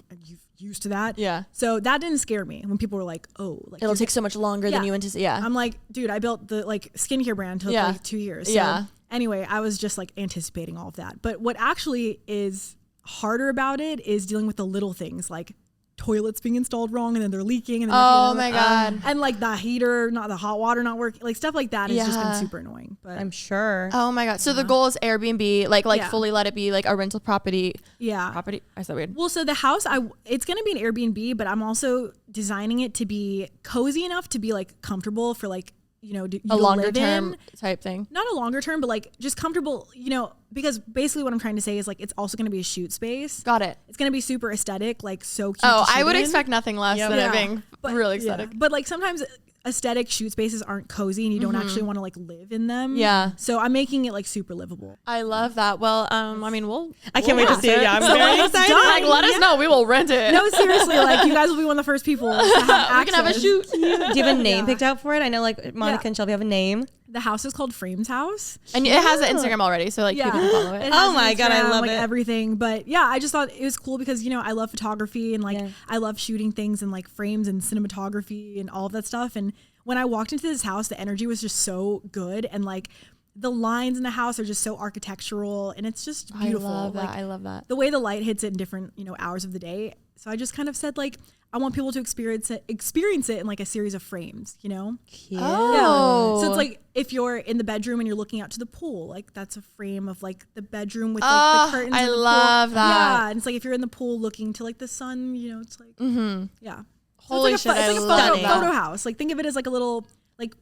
used to that. Yeah. So that didn't scare me when people were like, oh, like it'll take so much longer than you anticipate. Yeah. I'm like, dude, I built the like skincare brand took like 2 years. So anyway, I was just like anticipating all of that. But what actually is harder about it is dealing with the little things like toilets being installed wrong and then they're leaking. And then my God. And like the heater, not the hot water not working, like stuff like that has just been super annoying. But I'm sure. Oh my God. So the goal is Airbnb, like fully let it be like a rental property. Yeah. Property. I said weird. Well, so the house, it's going to be an Airbnb, but I'm also designing it to be cozy enough to be like comfortable for like, you know, a longer term type thing. Not a longer term, but like just comfortable, you know, because basically what I'm trying to say is like it's also going to be a shoot space. Got it. It's going to be super aesthetic, like so cute. Oh, I would expect nothing less than it being really aesthetic. But like sometimes aesthetic shoot spaces aren't cozy and you don't actually want to like live in them. Yeah. So I'm making it like super livable. I love that. Well, I mean, I can't wait to see it. Yeah, I'm very excited. Like, let us know. We will rent it. No, seriously, like you guys will be one of the first people to have access. We can have a shoot. Do you have a name picked out for it? I know like Monica and Shelby have a name. The house is called Frames House. And it has an Instagram already, so like people can follow it. Oh my God, I love like it. Everything. But yeah, I just thought it was cool because, you know, I love photography and like I love shooting things and like frames and cinematography and all of that stuff. And when I walked into this house, the energy was just so good. And like the lines in the house are just so architectural and it's just beautiful. I love that. The way the light hits it in different, you know, hours of the day. So I just kind of said like, I want people to experience it in like a series of frames, you know? Cute. Oh. Yeah. So it's like if you're in the bedroom and you're looking out to the pool, like that's a frame of like the bedroom with like the curtains. I and the love pool. that. Yeah. And it's like if you're in the pool looking to like the sun, you know, it's like, yeah. So Holy it's like shit, it's like a photo house. Like think of it as like a little like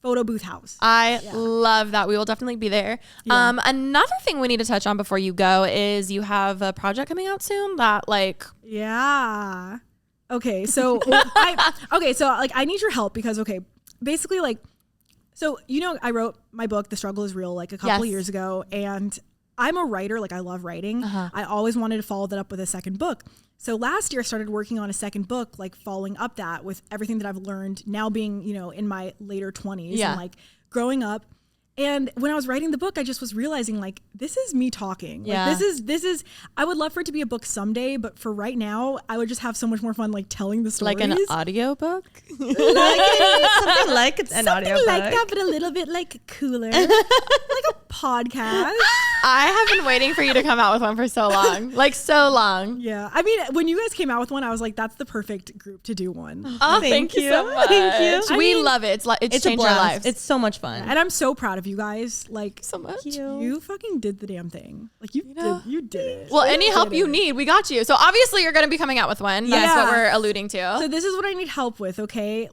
photo booth house. I love that. We will definitely be there. Yeah. Another thing we need to touch on before you go is you have a project coming out soon that like. Yeah. Okay, so I need your help because basically like, so you know I wrote my book The Struggle Is Real like a couple of years ago, and I'm a writer, like I love writing. I always wanted to follow that up with a second book. So last year I started working on a second book, like following up that with everything that I've learned now being, you know, in my later 20s and like growing up. And when I was writing the book, I just was realizing like, this is me talking. Like this is, I would love for it to be a book someday, but for right now, I would just have so much more fun like telling the stories. Like an audio book? Something like an audio book. Something like that, but a little bit like cooler. Like a podcast. I have been waiting for you to come out with one for so long. Like so long. Yeah. I mean, when you guys came out with one, I was like, that's the perfect group to do one. Oh, thank you so much. Thank you. We love it. It's changed our lives. It's so much fun. And I'm so proud of love you guys. Like, so much. you fucking did the damn thing. Like, you did it. Well, any help you need, we got you. So obviously you're going to be coming out with one. That's what we're alluding to. So this is what I need help with, okay?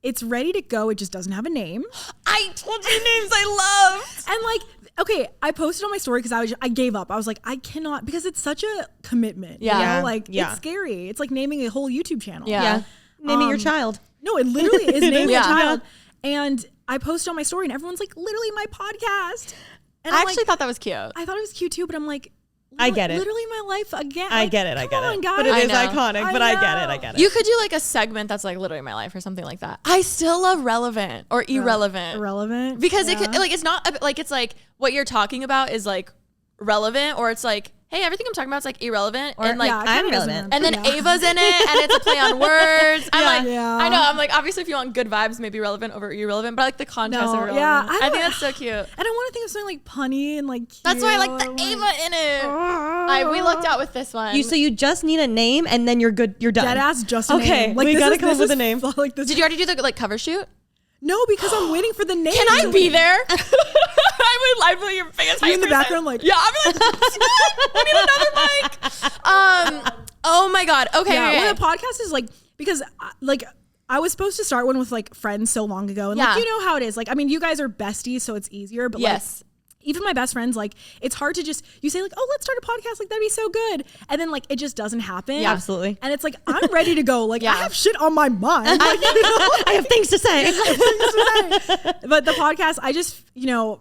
It's ready to go. It just doesn't have a name. I told you names I love. And like, okay, I posted on my story because I gave up. I was like, I cannot, because it's such a commitment. Yeah. You know? Like, it's scary. It's like naming a whole YouTube channel. Yeah. Naming your child. No, it literally is naming Yeah. a child. And I posted on my story and everyone's like, literally my podcast. And I I'm actually like, thought that was cute. I thought it was cute too, but I'm like, I get it. Literally my life again. I Like, get it. I get come it. on, guys. But it I is know. iconic. But I get it. I get it. You could do like a segment that's like literally my life or something like that. I still love relevant or irrelevant. Irrelevant. Because it could, like, it's not like, it's like what you're talking about is like relevant, or it's like, hey, everything I'm talking about is like irrelevant. Or, and like, yeah, I'm kinda relevant. and then Ava's in it and it's a play on words. I'm like, Yeah. I know. I'm like, obviously if you want good vibes, maybe relevant over irrelevant, but I like the contrast No, of relevant. yeah, I think that's so cute. And I want to think of something like punny and like cute. That's why I like the Ava in it. We looked out with this one. So you just need a name and then you're good. You're done. Dead ass just a Okay, name. Like, we this gotta is- come up this with a is name. Like, this Did you already do the like cover shoot? No, because I'm waiting for the name. Can I be there? I would your biggest You in the background, like, yeah, I'm like, we need another mic. Oh my god. Okay. Yeah, okay. well, the podcast is like, because like I was supposed to start one with like friends so long ago, and Yeah. like, you know how it is. Like, I mean, you guys are besties, so it's easier. But Yes. like, even my best friends, like, it's hard to just, you say like, oh, let's start a podcast, like that'd be so good, and then like it just doesn't happen. Yeah, absolutely. And it's like, I'm ready to go. Like, Yeah. I have shit on my mind. Like, you know? I have things to say. But the podcast, I just,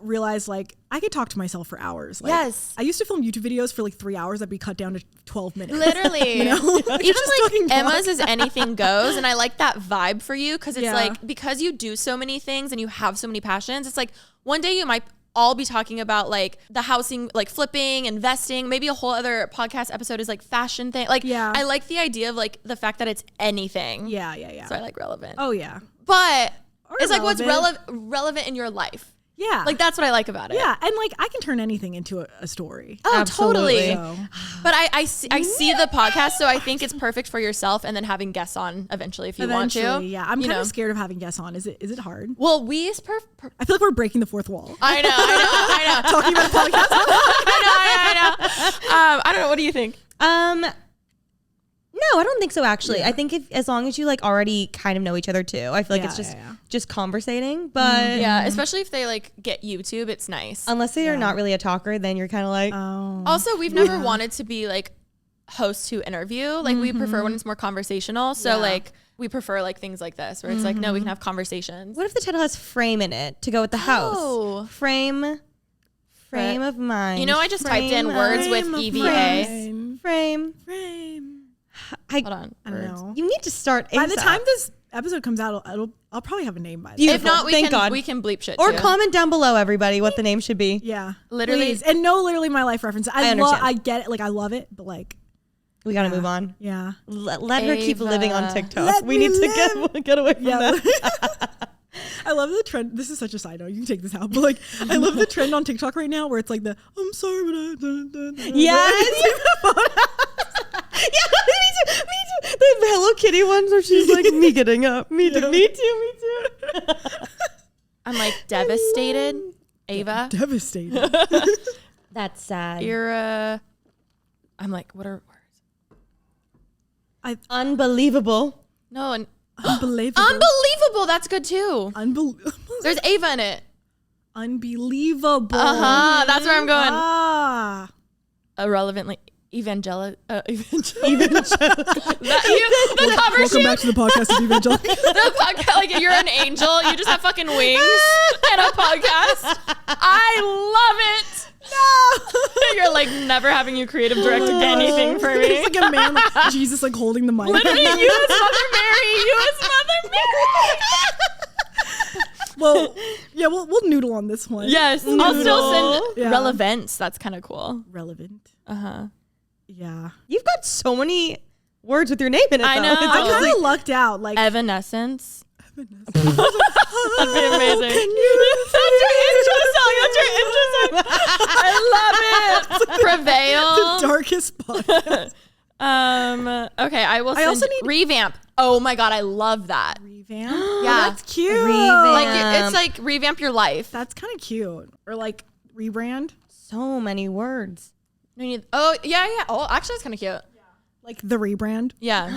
realized like I could talk to myself for hours. Like, Yes. I used to film YouTube videos for like 3 hours that'd be cut down to 12 minutes. Literally. Even Even talking like Emma's is anything goes, and I like that vibe for you because it's Yeah. like, because you do so many things and you have so many passions, it's like one day you might all be talking about like the housing, like flipping, investing. Maybe a whole other podcast episode is like fashion thing. Like, Yeah. I like the idea of like the fact that it's anything. Yeah. So I like relevant. Oh yeah. But Or it's like what's relevant. relevant in your life. Yeah. Like that's what I like about it. Yeah, and like I can turn anything into a story. Oh, Absolutely. totally. So, But I see the podcast, so I think it's perfect for yourself, and then having guests on eventually if you want to. yeah, I'm you kind know. of scared of having guests on. Is it hard? Well, we I feel like we're breaking the fourth wall. I know. Talking about a podcast. I know. I don't know. What do you think? No, I don't think so. Actually, I think as long as you like already kind of know each other too, I feel like Yeah, it's just yeah. just conversating. But Yeah, especially if they like get YouTube, it's nice. unless they are not really a talker, then you're kind of like, Also, we've never wanted to be like host to interview. Like we prefer when it's more conversational. So like we prefer like things like this where it's like, no, we can have conversations. what if the title has frame in it to go with the house? Oh. Frame of mind. You know, I just typed in Frame words of with Frame of EVA. mind. frame. Hold on. I don't know. You need to start By the ASAP. time this episode comes out, I'll probably have a name by then. Beautiful. If not, Thank God. we can bleep shit Or too. comment down below, everybody, what the name should be. Yeah, Literally. Please. And no, literally my life reference. I understand. I get it. Like I love it, but like, We gotta move on. yeah. Let her keep Ava. living on TikTok. Let We me need to get away from that. I love the trend. This is such a side note. You can take this out, but like, I love the trend on TikTok right now where it's like I'm sorry, but I. Yes. Yeah, me too. The Hello Kitty ones where she's like, me getting up. Me too. I'm like devastated. Ava. Devastated. That's sad. I'm like, what are words? Unbelievable. No, Unbelievable. unbelievable. That's good too. Unbelievable. There's Ava in it. Unbelievable. That's where I'm going. Ah. Irrelevantly evangelical. The Welcome cover shoot. back to the podcast of Evangelical. The podcast, like you're an angel. You just have fucking wings and a podcast. I love it. No, you're like never having you creative direct anything for me. It's like a man, like Jesus, like holding the mic. Literally, you as Mother Mary. You as Mother Mary. Well, yeah, we'll noodle on this one. Yes, I'll still send Yeah. relevance. That's kind of cool. Relevant. Yeah. You've got so many words with your name in it. I though. know. It's I honestly- kind of lucked out. Like, Evanescence. That'd be amazing. Can you That's your intro song. That's your intro song. I love it. the Prevail. darkest podcast? Okay, I will. I also need revamp. Oh my god, I love that. Revamp. Yeah. That's cute. It's like revamp your life. That's kind of cute. Or like rebrand. So many words. Oh yeah. Oh, actually, that's kind of cute. Like the rebrand. Yeah.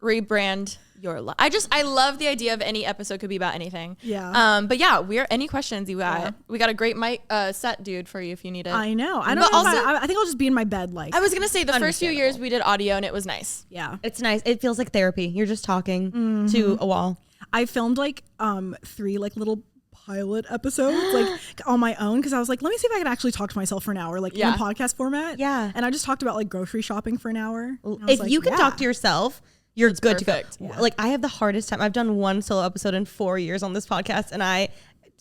Rebrand your life. I love the idea of any episode could be about anything. Yeah. But yeah, any questions you got? Yeah. We got a great mic set, dude, for you if you need it. I know. I don't know. I think I'll just be in my bed. Like I was gonna say, the first few years we did audio and it was nice. Yeah. It's nice. It feels like therapy. You're just talking to a wall. I filmed like 3 like little pilot episodes like on my own because I was like, let me see if I can actually talk to myself for an hour, like in a podcast format. Yeah. And I just talked about like grocery shopping for an hour. If you can talk to yourself, you're good perfect. to go. Yeah. Like I have the hardest time. I've done one solo episode in 4 years on this podcast, and I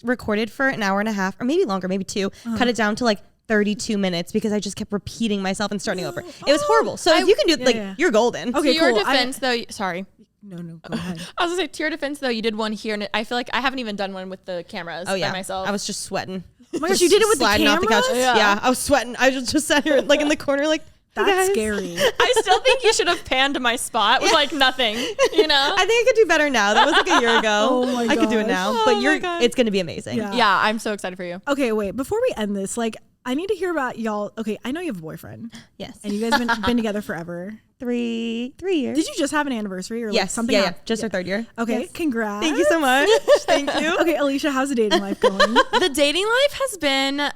recorded for an hour and a half, or maybe longer, maybe 2. Cut it down to like 32 minutes because I just kept repeating myself and starting over. It was horrible. So if you can do you're golden. Okay, to your cool. defense, though, sorry. No, go ahead. I was gonna say, to your defense, though, you did one here, and I feel like I haven't even done one with the cameras by myself. I was just sweating. Oh my gosh, you did it with the sliding off the couch. cameras? Yeah, I was sweating. I just sat here like in the corner like, That's guys. scary. I still think you should have panned to my spot with like nothing, you know? I think I could do better now. That was like a year ago. Oh my I could do it gosh. now. But it's going to be amazing. Yeah. Yeah, I'm so excited for you. Okay, wait. Before we end this, like, I need to hear about y'all. Okay, I know you have a boyfriend. Yes. And you guys been together forever. 3 years. Did you just have an anniversary or like Yes. something? Yeah. Just our 3rd year. Okay, Yes. congrats. Thank you so much. Thank you. Okay, Alisha, how's the dating life going? The dating life has been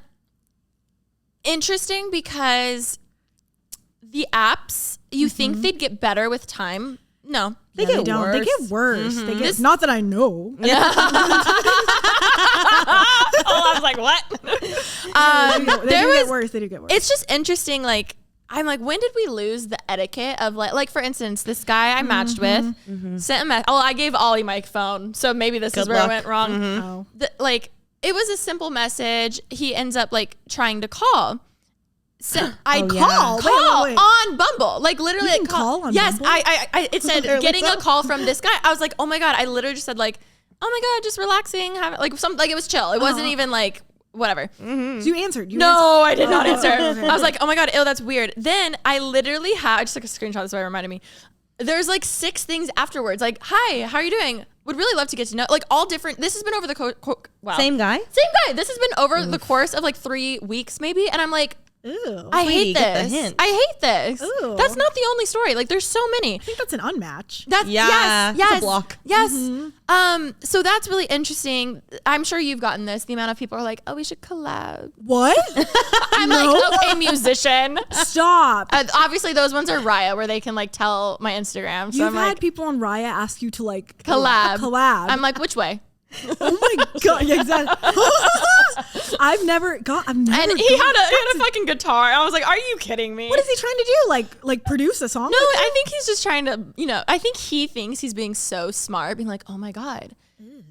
interesting because the apps, you think they'd get better with time. No. They get don't. worse. They get worse. They get not that I know. I was like, what? They do get worse. They do get worse. It's just interesting. Like, I'm like, when did we lose the etiquette of like for instance, this guy I matched with sent a message. Oh, I gave Ollie my phone, so maybe this is where I went wrong. Oh. Like, it was a simple message. He ends up like trying to call. So I call Wait. on Bumble, like literally. You can like, call on yes, Bumble? I it said getting a call from this guy. I was like, oh my god. I literally just said like, oh my god, just relaxing, like it was chill. It wasn't even like whatever. So you answered. No, I did not answer. I was like, oh my god, ew, that's weird. Then I literally I just took a screenshot. That's why it reminded me. There's like 6 things afterwards. Like, hi, how are you doing? Would really love to get to know. Like all different. This has been over the wow. Same guy? Same guy. This has been over the course of like 3 weeks maybe, and I'm like. Ew. I hate get the this. hint. I hate this. Ooh. That's not the only story. Like, there's so many. I think that's an unmatch. That's Yeah, yes, it's a block. Yes. So that's really interesting. I'm sure you've gotten this. The amount of people are like, "Oh, we should collab." What? I'm like, okay, musician. Stop. Obviously, those ones are Raya, where they can like tell my Instagram. So You've I'm had like, people on Raya ask you to like collab. Collab. I'm like, which way? Oh my god! Yeah, exactly. I've never. And he had a fucking guitar. I was like, are you kidding me? What is he trying to do? Like produce a song? No, I think he's just trying to, I think he thinks he's being so smart, being like, oh my God,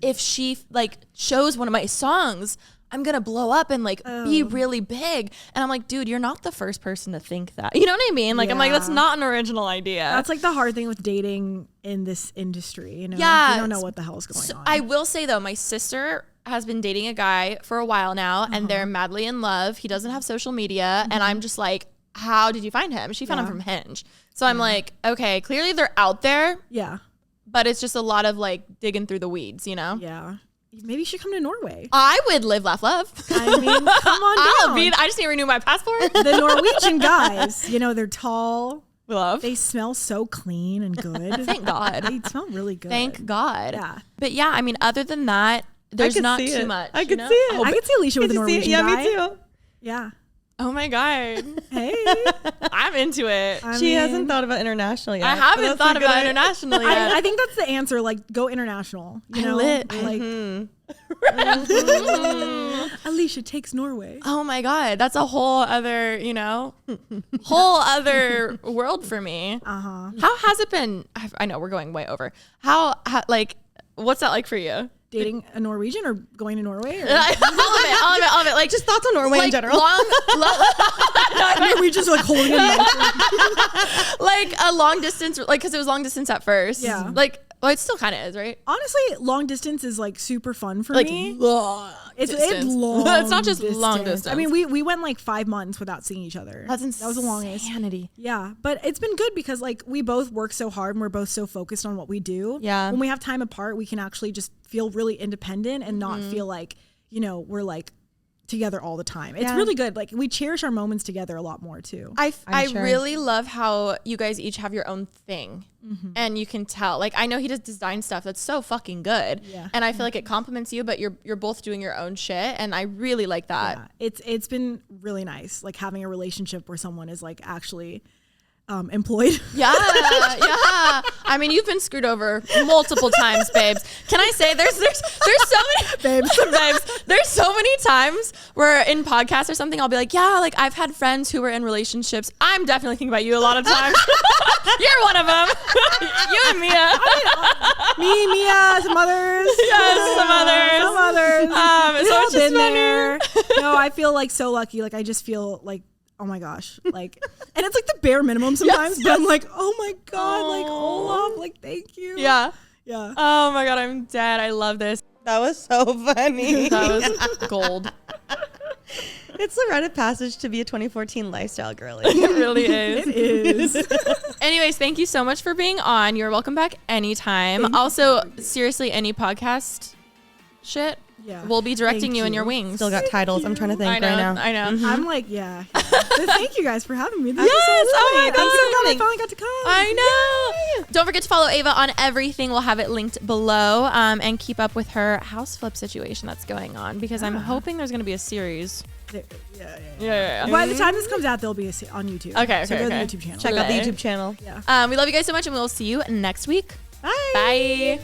if she like shows one of my songs, I'm going to blow up and like be really big. And I'm like, dude, you're not the first person to think that. You know what I mean? Like, I'm like, that's not an original idea. That's like the hard thing with dating in this industry. You know, Yeah. you don't know what the hell is going on. I will say though, my sister has been dating a guy for a while now and they're madly in love. He doesn't have social media. And I'm just like, how did you find him? She found him from Hinge. So I'm like, okay, clearly they're out there, Yeah. but it's just a lot of like digging through the weeds, you know? Yeah. Maybe you should come to Norway. I would live, laugh, love. I mean, come on down. I just need to renew my passport. The Norwegian guys, you know, they're tall. Love. They smell so clean and good. Thank God. They smell really good. Thank God. Yeah. But yeah, I mean, other than that, there's could not see too it. much. I you could know? see it. Oh, I could see Alisha with a Did you see it? Norwegian guy. Yeah, me too. Yeah. oh my God. Hey. I'm into it. I She mean, hasn't thought about international yet. I but haven't that's thought a good about idea. international yet. I think that's the answer. Like, go international. You know, lit. like Alisha takes Norway. Oh my God. That's a whole other, whole other world for me. Uh-huh. How has it been? I know we're going way over. How like, what's that like for you? Dating a Norwegian or going to Norway? Or? all of it. Like, Just thoughts on Norway in general. Norwegians are like holding it. Like a long distance, like, because it was long distance at first. Yeah. Like, Well, it still kind of is, right? Honestly, long distance is like super fun for Like me. long It's distance. long. It's not just long distance. I mean, we went like 5 months without seeing each other. That's insane. That was the longest. Insanity. Yeah, but it's been good because like we both work so hard and we're both so focused on what we do. Yeah. When we have time apart, we can actually just feel really independent and not feel like, you know, we're like together all the time. It's really good. Like we cherish our moments together a lot more too. I sure. really love how you guys each have your own thing. And you can tell, like, I know he does design stuff that's so fucking good. Yeah. And I feel like it compliments you, but you're both doing your own shit. And I really like that. Yeah, it's been really nice, like having a relationship where someone is like actually employed. Yeah, yeah. I mean, you've been screwed over multiple times, babes. Can I say there's so many babes. There's so many times where in podcasts or something, I'll be like, yeah, like I've had friends who were in relationships. I'm definitely thinking about you a lot of times. You're one of them. You and Mia. Me, Mia, some others. Yes, some others. Some others. So it's just funny. there. No, I feel like so lucky. Like I just feel like, oh my gosh, like, and it's like the bare minimum sometimes, but I'm like, oh my God, like Olaf, like thank you. Yeah. Yeah. Oh my God, I'm dead. I love this. That was so funny. That was gold. It's the rite of passage to be a 2014 lifestyle girly. It really is. It is. Anyways, thank you so much for being on. You're welcome back anytime. Also, seriously, any podcast shit, Yeah. we'll be directing Thank you in your you. wings. Still got titles. I'm trying to think I know, right now. I know. I'm like, yeah. But thank you guys for having me. This Yes, is so oh my fun. I'm so glad I coming. finally got to come. I know. Don't forget to follow Eva on everything. We'll have it linked below, and keep up with her house flip situation that's going on, because I'm hoping there's going to be a series. Yeah. By the time this comes out, there'll be on YouTube. Okay, So okay, go to the okay. YouTube channel. Check out the YouTube channel. Yeah. We love you guys so much, and we'll see you next week. Bye. Bye.